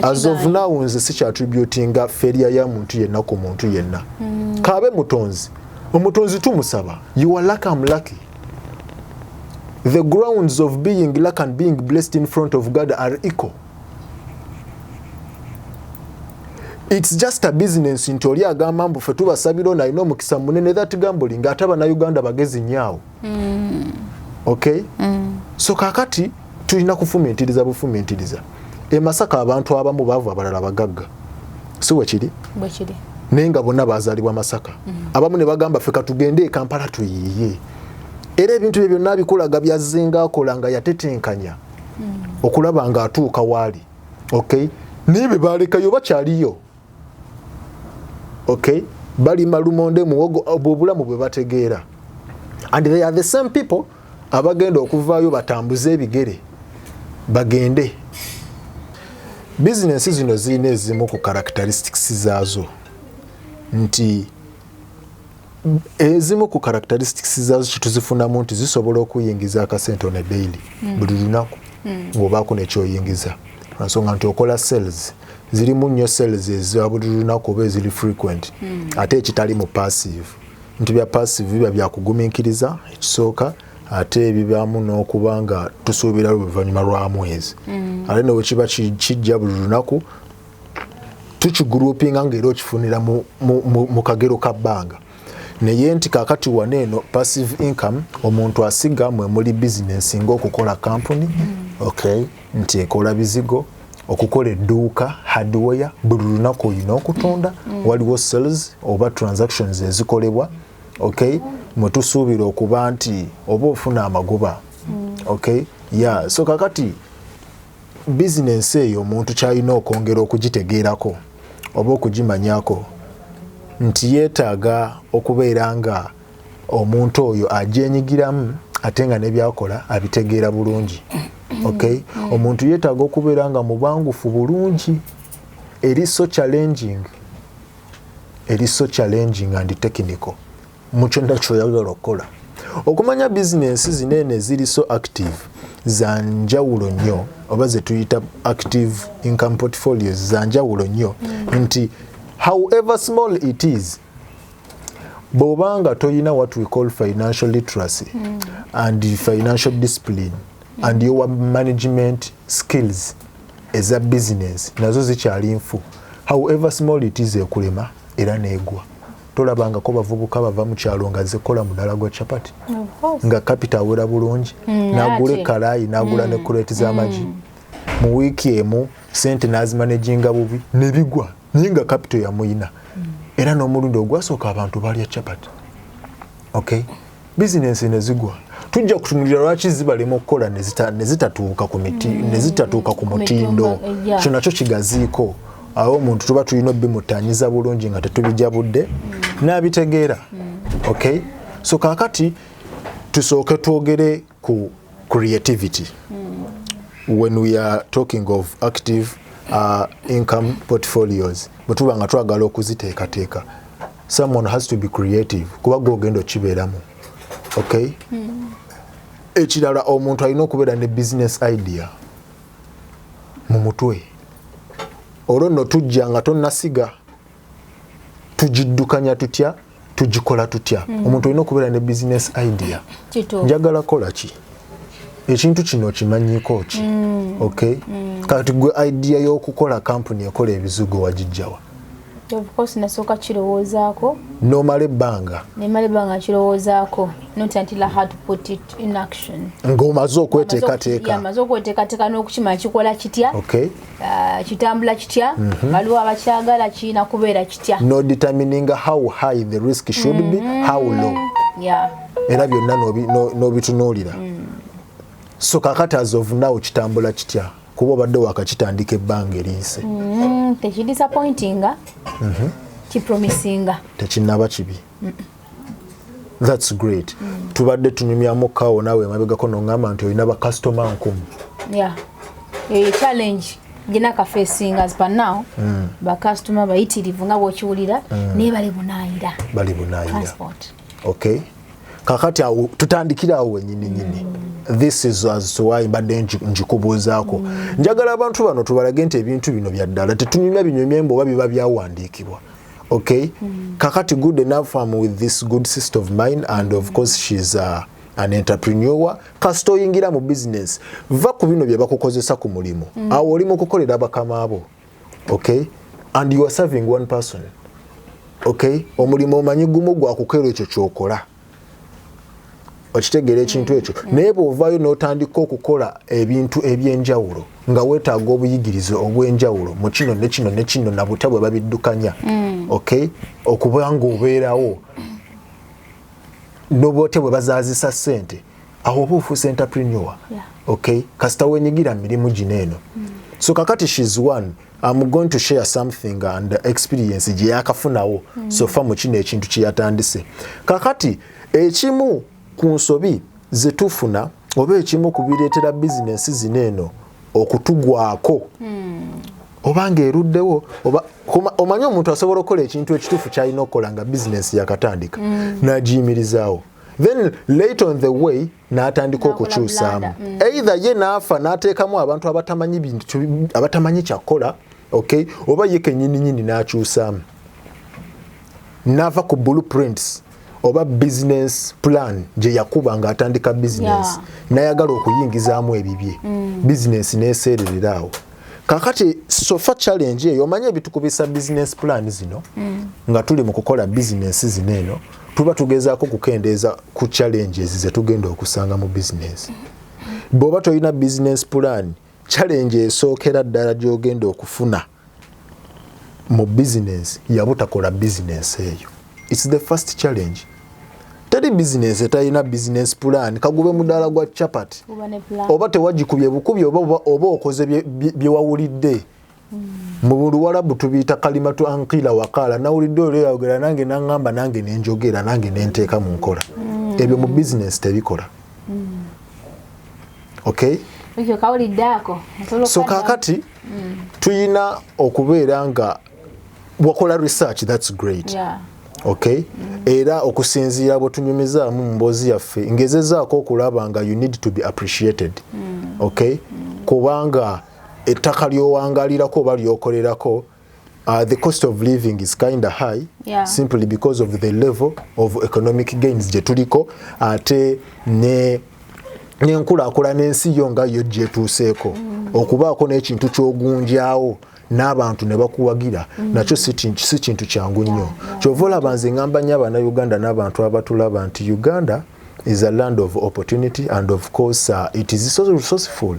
As of now nze sikyattributinga failure ya muntu yenna ku muntu yenna. Kaabe mutonzi omutonzi tumusaba you are lucky I'm lucky. The grounds of being lucky and being blessed in front of God are equal. It's just a business nti oli agamba mbu ffe tubasabira ono alina omukisa munene that gambling ate Abannayuganda bagezi nnyo. Okay? So kakati tulina kufumiitiriza bufumiitiriza. E Masaka abantu abamu baavu abalala bagagga. Si bwe kiri? Bwe kiri. Naye nga bonna baazaalibwa Masaka. Abamu ne bagamba ffe katugende e Kampala tuyiiye. Era ebintu ebyo byonna bikulaga byazzenga akola nga yatetenkanya okulaba nga atuuka waali. Okay? Naye bye baalekayo bakyaliyo. Okay? Bali malumonde muwogo obulamu bwe bategeera. And they are the same people abagenda okuvaayo batambuze ebigere bagende. Business zino zirina ezimu ku characteristics zaazo nti ezimu ku characteristics zaazo kituzifunamu nti zisobola okuyingiza akasente on a daily buli lunaku ng'obaako nekyoyingiza. Nsonga nti okola sales zirimu nnyo sales eza buli lunaku oba eziri frequent ate ekitali mu passive. Nti bya passive biba byakugumiikiriza ekisooka ate ebibaamu n'okuba nga tusuubira oluvannyuma lwa mwezi. Ate ne bwe kiba kijja buli lunaku tukigroupinga ng'era okifunira mu kagero ka bbanga. Naye nti kaakati waneeno passive income omuntu asiga mwe muli business ng'okukola company, okay, nti ekola bizigo, okukola edduuka hardware buli lunaku olina okutunda, waliwo sales oba transactions ezikolebwa, okay, mwe tusuubira okuba nti oba ofuna amagoba. Okay? Yeah, so kakati business eyo omuntu kyalina okwongera okugitegeerako oba okugimanyako nti yeetaaga okubeera nga omuntu oyo agyenyigiramu ate nga nebyakola abitegeera bulungi. Okay? Omuntu yeetaaga okubeera nga mubangufu bulungi. Eri so challenging and technical mu kyonna kyoyagala okukola. Okumanya business zinene ziri so active za njawulo nnyo oba ze tuyita active income portfolios za njawulo nnyo nti however small it is bw'obanga toyina what we call financial literacy and financial discipline and your management skills as a business nazo zikyali nfu. However small it is ekulema era neegwa. Tolabangako bavubuka bava mu kyalo nga zikola mudala gwa chapati nga capital awera bulungi n'agula kalayi n'agula ne crate z'amagi mu wiiki emu sente n'azimanaginga bubi nebigwa naye nga capital yamuyina era n'omulundi ogwasooka abantu balya chapati. Okay? Business nezigwa tujja kutunulira lwaki zibalema okukola nezitatuuka ku mutindo. Kyo nakyo kigaziiko. Awo omuntu tuba tulina obimutanyiza bulungi nga tetubijabudde n'abitegeera. Okay? So kakati tusooke twogere ku creativity when we are talking of active income portfolios. Bwe tuba nga twagala okuziteekateeka someone has to be creative kuba gwogenda okibeeramu. Okay? Ekirala omuntu alina okubeera ne business idea mu mutwe. Olwo nno tujja nga tonnasiga tugiddukanya tutya tugikola tutya. Omuntu olina okubeera ne business idea. Njagala kola ki? Ekintu kino okimanyiiko ki? Okay? Kati gwe idea y'okukola company ekola ebizigo wagijjawa? Of course nasooka kirowoozaako. N'omala ebbanga? Nemala ebbanga kirowoozaako. Not until I had to put it in action. Ng'omaze okweteekateeka? Amaze okweteekateeka n'okukimanya kikola kitya. Okay. Kitambula kitya. Waliwo abakyagala kirina kubeera kitya. No determining how high the risk should be, how low. Yeah. Era byonna n'obitunuulira. So kakati as of now kitambula kitya? Kuba obadde wakakitandika ebbanga eriise. Tekidisappointinga. Kipromisinga. Tekinnaba kibi. That's great. Tubadde tunyumyamu kawo naawe emabegako n'oŋŋamba nti olina bakasitoma 10. Yeah. Challenge gina kafeesinga as per now. Bakasitoma bayitirivu nga bw'okiwulira naye bali bunaayira. Bali bunaayira. Transport. Okay, kakati tutandikira awo nyini. This is as to why mbadde njikubuuzaako. Njagala abantu bano tubalage nti ebintu bino bya ddala tetunyumya binyumyembo oba biba byawandiikibwa. Okay, kakati good enough with this good sister of mine, and of course she's an entrepreneur. Kasito oyingira mu business va ku bino bye bakukozesa ku mulimu. Awo oli mu kukolera bakama abo. Okay, and you are serving one person. Okay, omulimu omanyi gumu gwa kukeera ekyo kyokola. Okitegeera ekintu ekyo naye bw'ovaayo n'otandika okukola ebintu ebyenjawulo nga weetaaga obuyigirize obw'enjawulo mu kino ne kino ne kino na buta bwe babiddukanya. Okay, okuba nga obeerawo n'obote bwe bazaazisa ssente awo oba ofuuse entrepreneur. Okay, kasita wenyigira mirimu gino eno. So kakati she's one. I'm going to share something and experience gye yakafunawo so far mu kino ekintu kye yatandise. Kakati ekimu ku nsobi ze tufuna oba ekimu ku bireetera bizinensi zino eno okutugwako obanga eruddewo oba omanyi omuntu asobola okukola ekintu ekituufu kyalina okukola nga bizinensi yakatandika n'agiyimirizaawo, then late on the way n'atandika okukyusaamu, either ye n'afa n'ateekamu abantu abatamanyi kyakola. Okay, oba ye kennyini n'akyusaamu n'ava ku blueprints oba business plan gye yakuba nga atandika business n'ayagala okuyingizaamu ebibye business n'eseererera awo. Kakati sofa challenge eyo omanye ebitukubisa business plan zino nga tuli mu kukola business zino eno tuba tugezaako kukendeeza ku challenges ze tugenda okusanga mu business. Bw'oba tolina business plan, challenge esookera ddala gy'ogenda okufuna mu business yabutakola business eyo. It's the first challenge. Teri business etalina business plan kagube mudaala gwa chapati oba tewagikubye bukubi oba okoze bye wawulidde. Mu Luwarabu tubiyita kalimatu ankila wakala, nawulidde oli oyogera nange naŋŋamba nange nenjogera nange nenteeka mu nkola. Ebyo mu business tebikola. Okay, so kakati tuyina okubeera nga wakola research, that's great. Okay, era okusinziira bwe tunyumizaamu mu mboozi yaffe ngezezaako okulaba nga you need to be appreciated. Okay, kubanga ettaka ly'owangalirako oba lyokolerako the cost of living is kind of high, simply because of the level of economic gains gye tuliko ate n'enkulaakulana ensi yo nga yo gyetuuseeko okubaako n'ekintu ky'ogunjaawo n'abantu ne bakuwagira nakyo si kintu kyangu nnyo. Kyova olaba nze ngamba nnyo Abannayuganda n'abantu abatulaba nti Uganda is a land of opportunity and of course it is so resourceful.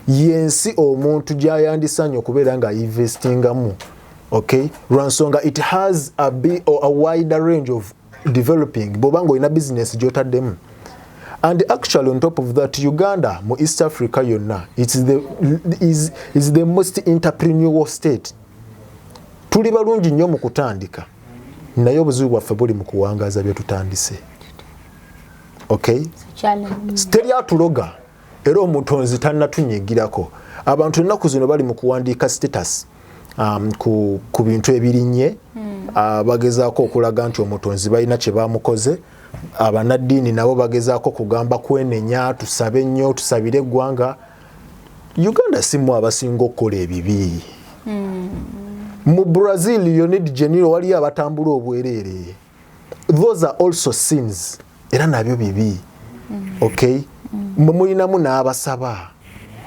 Yensi omuntu gy'ayandisanye okubeera nga investingamu. Okay, lwansonga it has a wider range of developing bw'obanga olina business gy'otaddemu. And actually on top of that, Uganda mu East Africa yonna is the most entrepreneurial state. Tuli balungi nnyo mu kutandika naye obuzibu bwaffe buli mu kuwangaaza bye tutandise. Okay, teri atuloga era omutonzi tannatunyigirako. Abantu ennaku zino bali mu kuwandiika status ku bintu ebirinnye bagezaako okulaga nti omutonzi balina kye bamukoze. Abanaddiini nabo bagezaako kugamba kwenenya tusabe nnyo tusabire eggwanga. Uganda simu abasinga okukola ebibi. Mu Brazil you need Janeiro waliyo abatambula obwereere. Those are also sins. Era nabyo bibi. Okay, mulinamu n'abasaba.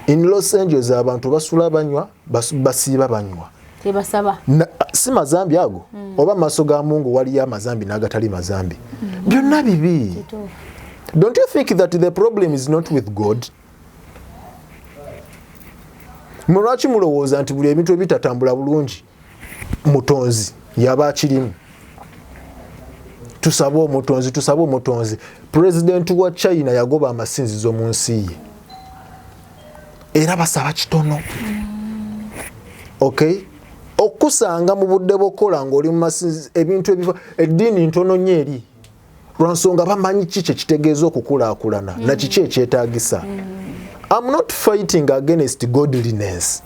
In Los Angeles abantu basula banywa basiiba banywa. Tebasaba. Si mazambi ago oba maaso ga Mungu waliyo amazambi n'agatali mazambi. Byonna bibi. Don't you think that the problem is not with God? Mulwaki mulowooza nti buli ebintu ebitatambula bulungi mutonzi yaba akirimu? Tusabe omutonzi. President wa China yagoba amasinzizo mu nsi ye era basaba kitono. Okay, okusanga mu budde bw'okola ng'oli mu masinzizo ebintu ebiva eddiini ntono nnyo eri lwansonga bamanyi kiki kitegeeza okukulaakulana na kiki ekyetaagisa. I'm not fighting against godliness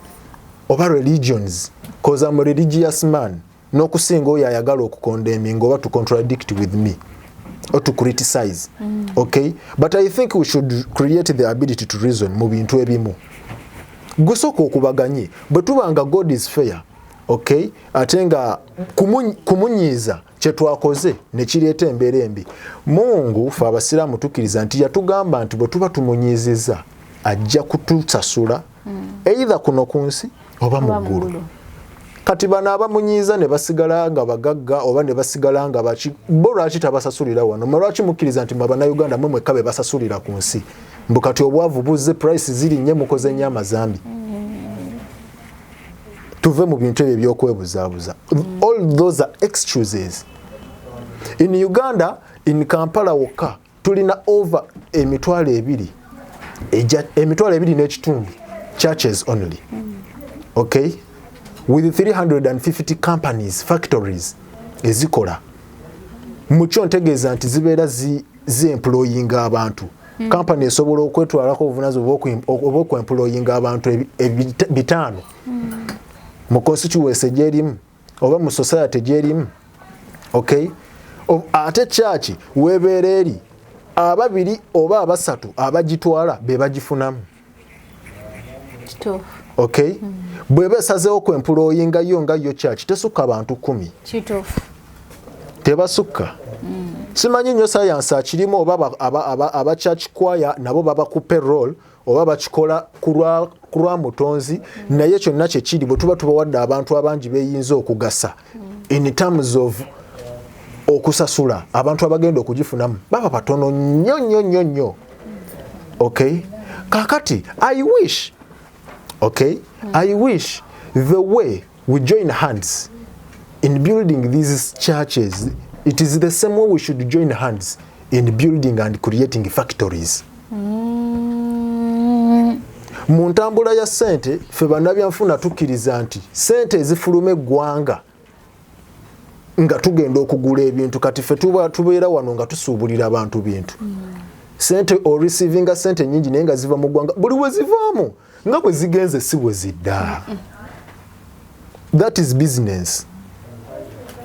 oba religions because I'm a religious man. N'okusinga oyo ayagala okukondeminga oba to contradict with me. or to criticize. Okay, but I think we should create the ability to reason mu bintu ebimu. Gusoko okubaganye bwe tubanga God is fair. Okay, atenga kumunyiza kye twakoze ne kireeta embeera embi. Mungu fa abasiraamu tukiriza nti yatugamba nti bwe tuba tumunyizizza ajja kutusasula either kuno ku nsi oba mu ggulu. Kati bano abamunyiiza ne basigala nga bagagga oba ne basigala nga baki bo lwaki tabasasulira wano lwaki mukkiriza nti Bannayuganda mwe mwekka be basasulira ku nsi mbu kati obwavu buzze price ziri nnyo mukoze nnyo amazambi. Tuve mu bintu ebyo by'okwebuzaabuza. All those are excuses. In Uganda, in Kampala wokka tulina over emitwalo ebiri n'ekitundu churches only. Okay, with 350 companies, factories ezikola mukyo ntegeeza nti zibeera zi-employing abantu. Company esobola okwetwalako obuvunaanyizibwa obw'oku-employing abantu bitaano mu constituency gyerimu oba mu society gyerimu. Okay, ate church webeera eri ababiri oba abasatu abagitwala be bagifunamu. Okay, bweba esazeewo ku-employinga yo nga yo church tesukka abantu 10. Tebasukka. Simanyi nnyo science akirimu oba aba church choir nabo baba ku payroll oba bakikola ku lwa mutonzi naye kyonna kye kiri bwe tuba tubawadde abantu abangi beeyinza okugasa in terms of okusasula abantu abagenda okugifunamu baba batono nnyo. Okay, kakati I wish the way we join hands in building these churches, it is the same way we should join hands in building and creating factories. Mu ntambula ya ssente ffe bannabyanfuna tukkiriza nti ssente ezifuluma eggwanga nga tugenda okugula ebintu kati ffe tubeera wano nga tusuubulira abantu bintu. Ssente o receivinga ssente nnyingi naye nga ziva mu ggwanga buli we zivaamu nga bwe zigenze si bwe zidda. That is business.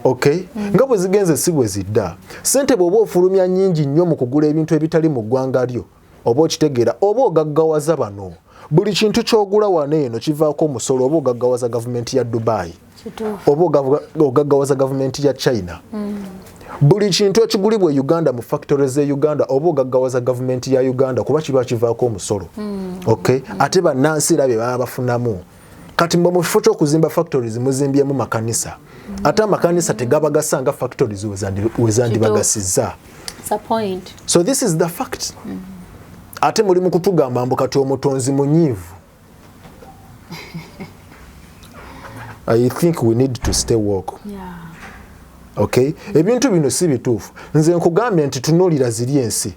Okay, nga bwe zigenze si bwe zidda. Ssente bw'oba ofulumya nnyingi nnyo mu kugula ebintu ebitali mu ggwanga lyo oba okitegeera oba ogaggawaza bano buli kintu ky'ogula wano eno kivaako omusolo oba ogaggawaza gavumenti ya Dubai oba ogaggawaza gavumenti ya China. Buli kintu ekigulibwa Uganda mu factories e Uganda oba ogaggawaza gavumenti ya Uganda kuba kiba kivaako omusolo. Okay, ate bannansi era bye baba bafunamu. Kati mwe mu kifo ky'okuzimba factories muzimbyemu makanisa ate amakanisa tegaba gasanga factories wezandibagasizza. So this is the fact. Ate mulimu kutugamba mbu kati omutonzi munyiivu. I think we need to stay woke. Okay, ebintu bino si bituufu. Nze nkugambye nti tunuulira ziri ensi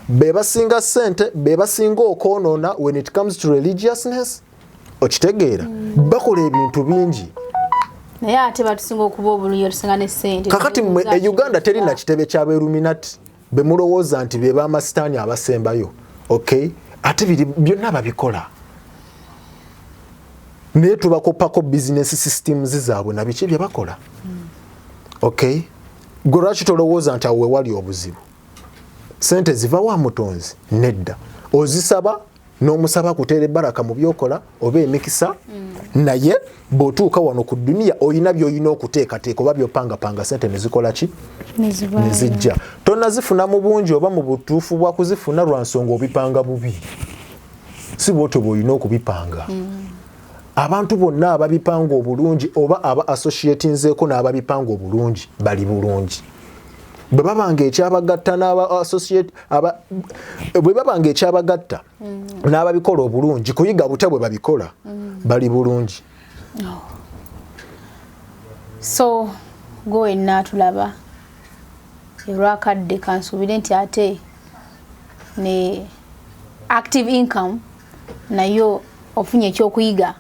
be basinga ssente be basinga okwonoona when it comes to religiousness. Okitegeera bakola ebintu bingi naye ate batusinga okuba obulungi otusinga ne ssente. Kakati e Uganda terina kitebe ky'Abeeruminati be mulowooza nti be b'amasitaani abasembayo. Okay, ate byonna babikola naye tubakopako business systems zaabwe na biki bye bakola. Okay, gwe lwaki tolowooza nti awo wewali obuzibu? Ssente ziva wa mutonzi? Nedda. Ozisaba n'omusaba kuteera ebbaraka mu byokola oba emikisa naye bw'otuuka wano ku duniya olina by'olina okuteekateeka oba by'opangapanga ssente ne zikola ki? Ne zijja. Tonnazifuna mu bungi oba mu butuufu bwa kuzifuna lwa nsonga obipanga bubi. Si bw'otyo bw'olina okubipanga. Abantu bonna ababipanga obulungi oba aba associatinzeeko n'ababipanga obulungi bali bulungi. Bwe babanga ekyabagatta n'aba associate bwe babanga ekyabagatta n'ababikola obulungi kuyiga bute bwe babikola bali bulungi. So gwe natulaba olwakadde kansuubire nti ate ne active income nayo ofunye ekyokuyiga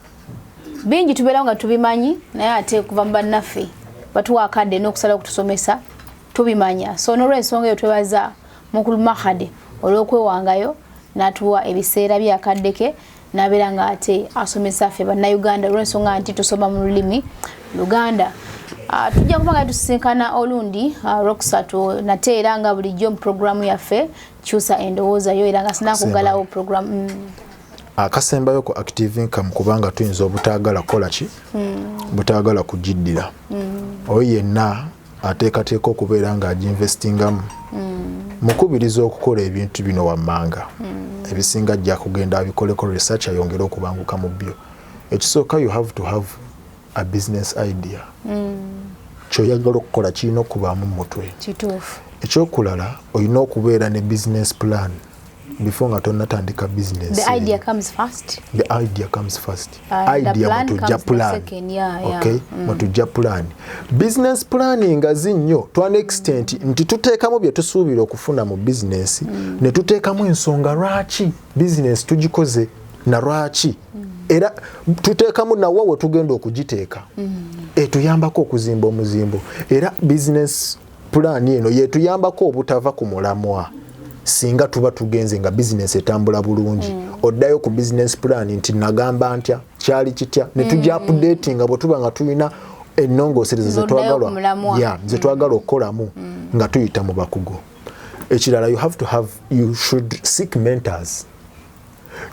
bingi tubeera nga tubimanyi naye ate kuva mu bannaffe batuwa akadde n'okusala okutusomesa tubimanya. So n'olw'ensonga eyo twebaza mukulu Mahade olw'okwewangayo n'atuwa ebiseera by'akaddeke n'abeera nga ate asomesa ffe bannayuganda olw'ensonga nti tusoma mu lulimi Luganda. Tujja kubanga tusisinkana olundi Rokusatu nate era nga bulijjo mu programu yaffe Kyuusa Endowoozayo era nga sinakugalawo programu akasembayo ku active income kubanga tuyinza obutaagala kukola ki butaagala kugiddira oyo yenna ateekateeka okubeera nga aginvestingamu mukubiriza okukola ebintu bino wammanga ebisinga ajja kugenda abikoleko research ayongere okubanguka mu byo ekisooka you have to have a business idea kyoyagala okukola kirina okubaamu mu mutwe kituufu ekyokulala olina okubeera ne business plan before nga tonnatandika business. The idea comes first. The idea comes first. Idea mutujja plan. Okay? Mutujja plan. Business planning ngazi nnyo to an extent nti tuteekamu bye tusuubira okufuna mu business ne tuteekamu ensonga lwaki business tugikoze na lwaki era tuteekamu nawo we tugenda okugiteeka etuyambako okuzimba omuzimbo era business plan eno yetuyambako obutava ku mulamwa singa tuba tugenze nga business etambula bulungi oddayo ku business plan nti nagamba ntya kyali kitya ne tujja updating nga bwe tuba nga tulina ennongoosereza ze twagala okukolamu nga tuyita mu bakugu ekirala you should seek mentors.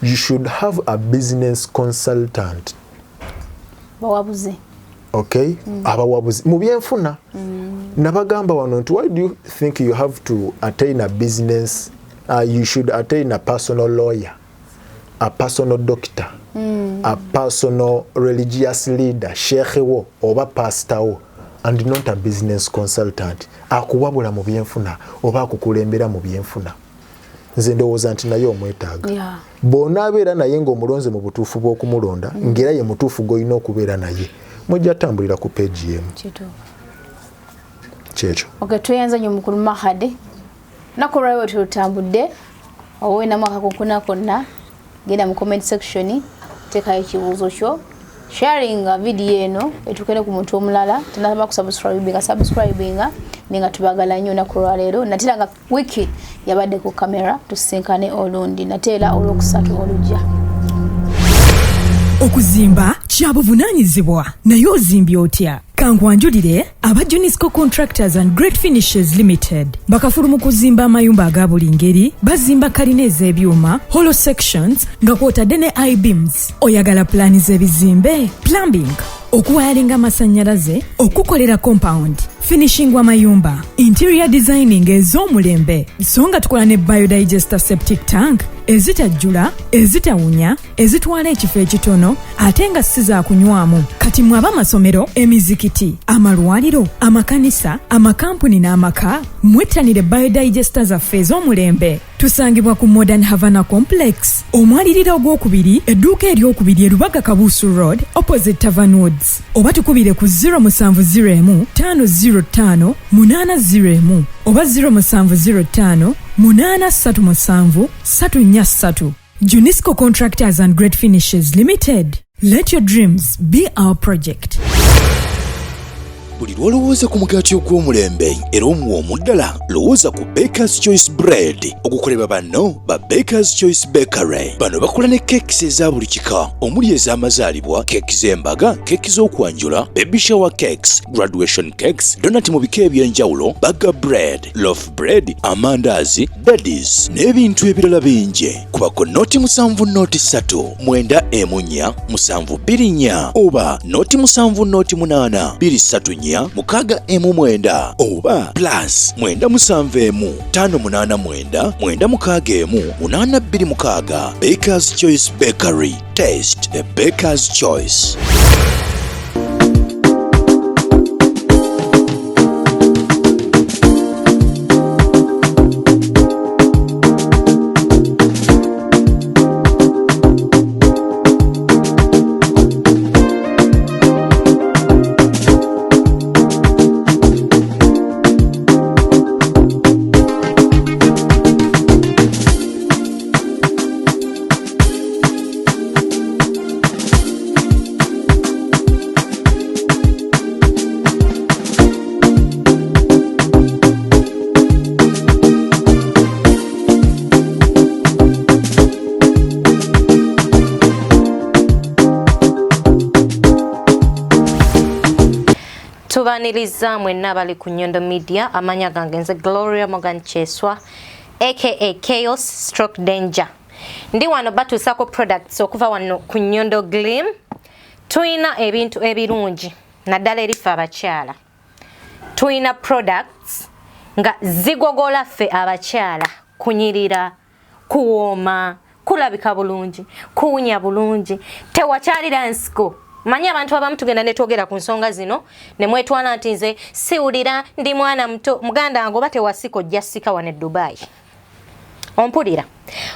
You should have a business consultant. Bawabuzi. Okay? Abawabuzi. Mu byenfuna. Nabagamba wano nti why do you think you have to attain a business? You should attain a personal lawyer, a personal doctor, a personal religious leader, sheikh wo oba pastor wo, and not a business consultant. Akuwabula mu byenfuna oba akukulembera mu byenfuna. Nze ndowooza nti naye omwetaaga bonna abeera naye ng'omulonze mu butuufu bw'okumulonda ng'era ye mutuufu gw'olina okubeera naye mujja tambulira ku peegi yemu kyekyo tweyanza nnyo mukulu Mahadi nakolwayo tutambudde oba oyinamu akakunkuna konna genda mu comment section teekayo ekibuuzo kyo sharinga video eno etukene ku muntu omulala tunaba kusubscribinga ninga tubagala nnyo nakolwa leero natera nga wiki yabadde ku kamera tusinkane olundi natera olwokusatu olujja okuzimba kyabuvunaanyizibwa naye ozimbye otya kankwanjulire aba Junisco Contractors and Great Finishes Limited bakafulu mu kuzimba amayumba aga buli ngeri bazimba kalina ez'ebyuma hollow sections nga kwotadde ne I-beams oyagala plani z'ebizimbe plumbing okuwayalinga amasannyalaze okukolera compound finishing w'amayumba interior designing ez'omulembe so nga tukola ne biodigester septic tank ezitajjula ezitawunya ezitwala ekifo ekitono ate nga si za kunywamu kati mwaba amasomero emizikiti amalwaliro amakanisa amakampuni n'amaka mwettanire biodigester zaffe ez'omulembe tusangibwa ku Modern Havana Complex omwaliriro ogwokubiri edduuka eryokubiri erubaga Kabuusu Road opposite Tavern Woods oba tukubire ku 0701 505 801 oba 0705 837 343 Junisco Contractors and Great Finishes Limited. Let your dreams be our project. Buli lwolowooza ku mugaati ogw'omulembe era omuwoomu ddala lowooza ku Baker's Choice Bread okukolebwa banno ba Baker's Choice Bakery. Bano bakola ne keekisi eza buli kika omuli ez'amazaalibwa, keeki z'embaga, keeki z'okwanjula, baby shower cakes, graduation cakes, donati mu bika eby'enjawulo, burger bread, loaf bread, amandaazi, daddies n'ebintu ebirala bingi. Kubako noti 7 noti 3 9 emunya 7 2 oba noti 7 noti 8 2 mukaga emu mwenda oba plus mwenda musanvu emu 589 mwenda mukaga emu 826. Baker's Choice Bakery. Taste the Baker's Choice. tubaniriza mwenna bali ku Nyondo Media amanya gange nze Gloria Morgan Cheswa aka Chaos Stroke Danger. Ndi wano batusako products okuva wano ku Nyondo Glim. Tuina ebintu ebirungi naddala erifa abakyala. Tuina products nga zigogola ffe abakyala kunyirira, kuwoma, kulabika bulungi, kuwunya bulungi, tewakyalira nsiko. Manya abantu abamu tugenda ne twogera ku nsonga zino ne mwetwana nti nze siwulira ndi mwana muto muganda ngo bate wasiko ojja sika wane Dubai. Ompulira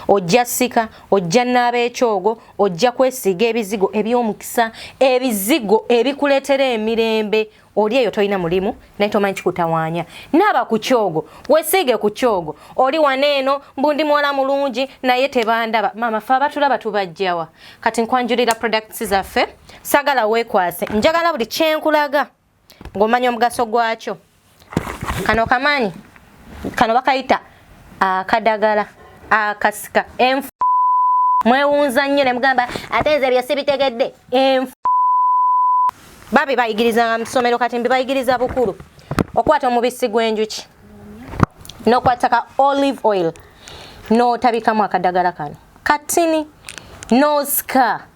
ojja sika, ojja naaba ekyogo, ojja kwesiga ebizigo eby'omukisa, ebizigo ebikuleetera emirembe. Oli eyo toyina mulimu naye tomanyi kikutawaanya. Naaba ku kyogo, weesiige ku kyogo. Oli waneeno mbundi muwala mulungi naye tebandaba. Mama fe abatulaba tubajjawa. Kati nkwanjulira products zaffe, sagala weekwase. Njagala buli kyenkulaga ng'omanya omugaso gwakyo. Kano kamanyi, kano bakayita akadagala, akasika, enfu. Mwewunza nnyo ne mugamba ate nze byo sibitegedde. Enfu. Babi bayigiriza mu ssomero kati mbibayigiriza bukulu. Okwata omubisi gw'enjuki. N'okwataka olive oil. N'otabikamu akadagala kano. Katini. N'osika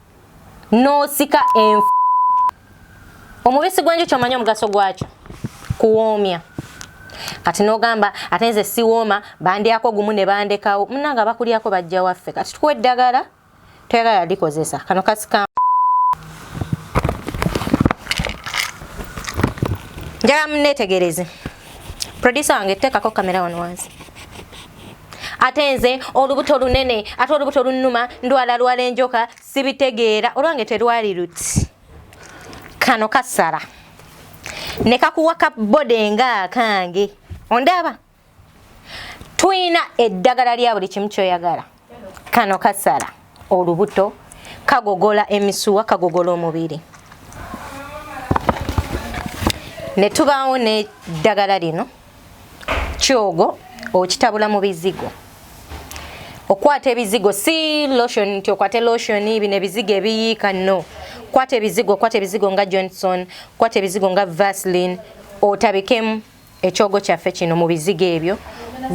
enfu. Omubisi gw'enjuki omanyi omugaso gwakyo. Kuwoomya. Kati n'ogamba ate nze siwooma bandyako gumu ne bandekawo. Munnanga bakulyako bajja waffe. Kati tukuwa eddagala toyagala likozesa. Kano kasika. Njagala munneetegereze. Producer wange teekako kamera wano wansi. Ate nze olubuto lunene ate olubuto lunnuma ndwala enjoka sibitegeera olwange terwali luti. Kano kasala. Ne kakuwaka bode nga akange. Ondaba? Tuyina eddagala lya buli kimu kyoyagala. Kano kasala. Olubuto kagogola emisuwa, kagogola omubiri. Ne tubaawo n'eddagala lino kyogo okitabula mu bizigo. Okwata ebizigo si lotion nti okwate lotion bino ebizigo ebiyiika no. Kwata ebizigo nga Johnson, kwata ebizigo nga Vaseline, otabikemu ekyogo kyaffe kino mu bizigo ebyo.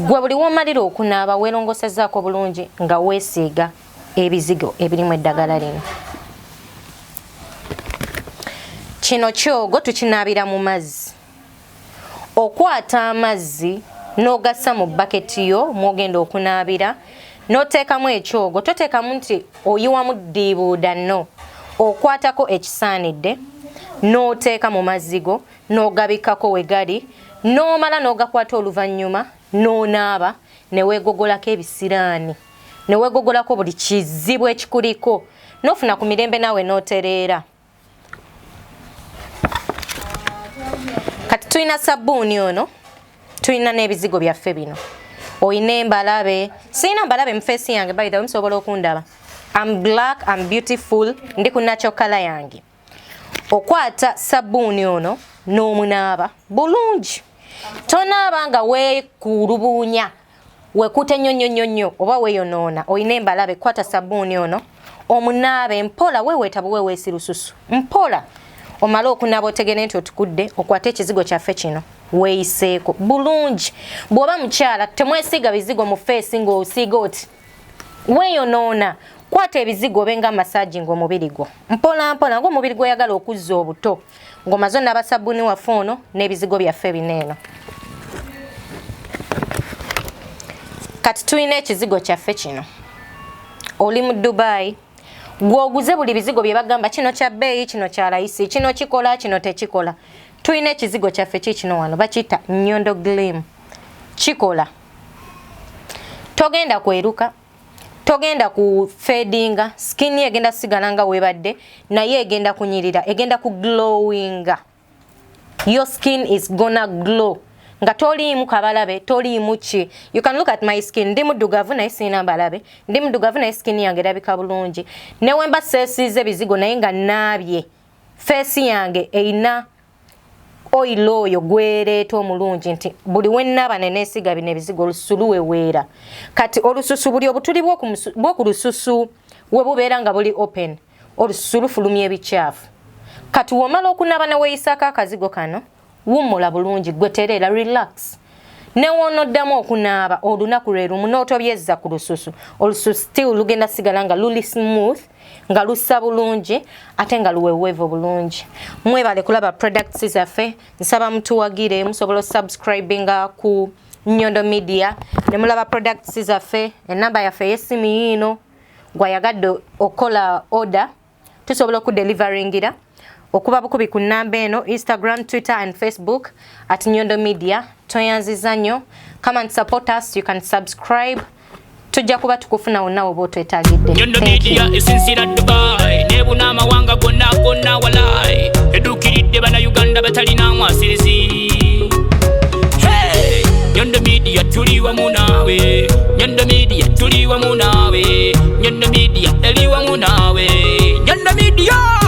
Gwe buli w'omalira okunaaba weerongosezaako bulungi nga weesiiga ebizigo ebirimu eddagala lino. Kino kyogo tukinaabira mu mazzi. Okwata amazzi n'ogassa mu baketi yo mwogenda okunaabira n'oteekamu ekyogo. Toteekamu nti oyiwamu ddiibuuda no. Okwatako ekisaanidde n'oteeka mu mazzi go n'ogabikako we gali n'omala n'ogakwata oluvannyuma n'onaaba ne weegogolako ebisiraani ne weegogolako buli kizibu ekikuliko n'ofuna ku mirembe naawe n'otereera. Kati tuyina sabbuuni ono, tuyina n'ebizigo byaffe bino. Oyina embalabe, siyina mbalabe mu feesi yange by the way musobola okundaba. I'm black, I'm beautiful, ndi ku natural color yange. Okwata sabbuuni ono n'omunaaba bulungi. Tonaaba nga weekulubuunya, weekute nnyo oba weeyonoona. Oyina embalabe, kwata sabbuuni ono, omunaabe mpola weeweetabu weeweesi lususu. Mpola. Omala okunaaba otegere nti otukudde, okwate ekizigo kyaffe kino weeyiseeko bulungi. Bw'oba mukyala temwesiiga bizigo mu feesi ng'osiiga oti weeyonoona. Kwata ebizigo benga massaging omubiri gwo. Mpola ng'omubiri gw'oyagala okuzza obuto. Ng'omaze onaaba sabbuuni waffe ono n'ebizigo byaffe bineeno. Kati tuyina ekizigo kyaffe kino. Oli mu Dubai. Gwoguze buli bizigo bye bagamba kino kya bbeeyi, kino kya layisi, kino kikola, kino tekikola. Tuyina ekizigo kyaffe kino wano bakiyita Nyondo Glim. Kikola. Togenda kweruka, togenda ku fadinga, skin egenda sigala nga webadde, naye egenda kunyirira, egenda ku glowinga. Your skin is gonna glow. Nga toliimu kabalabe, toliimu ki. You can look at my skin. Ndi muddugavu naye sina mbalabe. Ndi muddugavu naye skin yange erabika bulungi. Ne wemba seesiize bizigo naye nga naabye. Feesi yange eyina oil oyo gwereeta omulungi nti buli wennaaba ne neesiga bino ebizigo olususu luweweera. Kati olususu buli obutuli bw'oku lususu we bubeera nga buli open. Olususu lufulumya ebikyafu. Kati womala okunaaba ne weeyisaako akazigo kano, wumula bulungi gweterera relax ne wonoddamu okunaaba olunaku lwe lumu n'otobyezza ku lususu olususu still lugenda sigala nga luli smooth nga lussa bulungi ate nga luweweevu bulungi. Mwebale kulaba products zaffe, nsaba mutuwagire musobola subscribinga ku Nyondo Media ne mulaba products zaffe. Enamba yaffe y'essimu yiino gwayagadde okola order tusobola okudelivaringira okuba bukubi ku namba eno Instagram, Twitter and Facebook at Nyondo Media. Toyanziza nnyo. Come and support us. You can subscribe. Tujja kuba tukufuna wonna oba otwetagidde. Nyondo Media esinsira Dubai nebuna amawanga gonna walai edukiridde bana Uganda batalina mwasirizi. Hey, Nyondo Media tuli wamu naawe. Nyondo Media tuli wamu naawe. Nyondo Media eli wamu naawe. Nyondo Media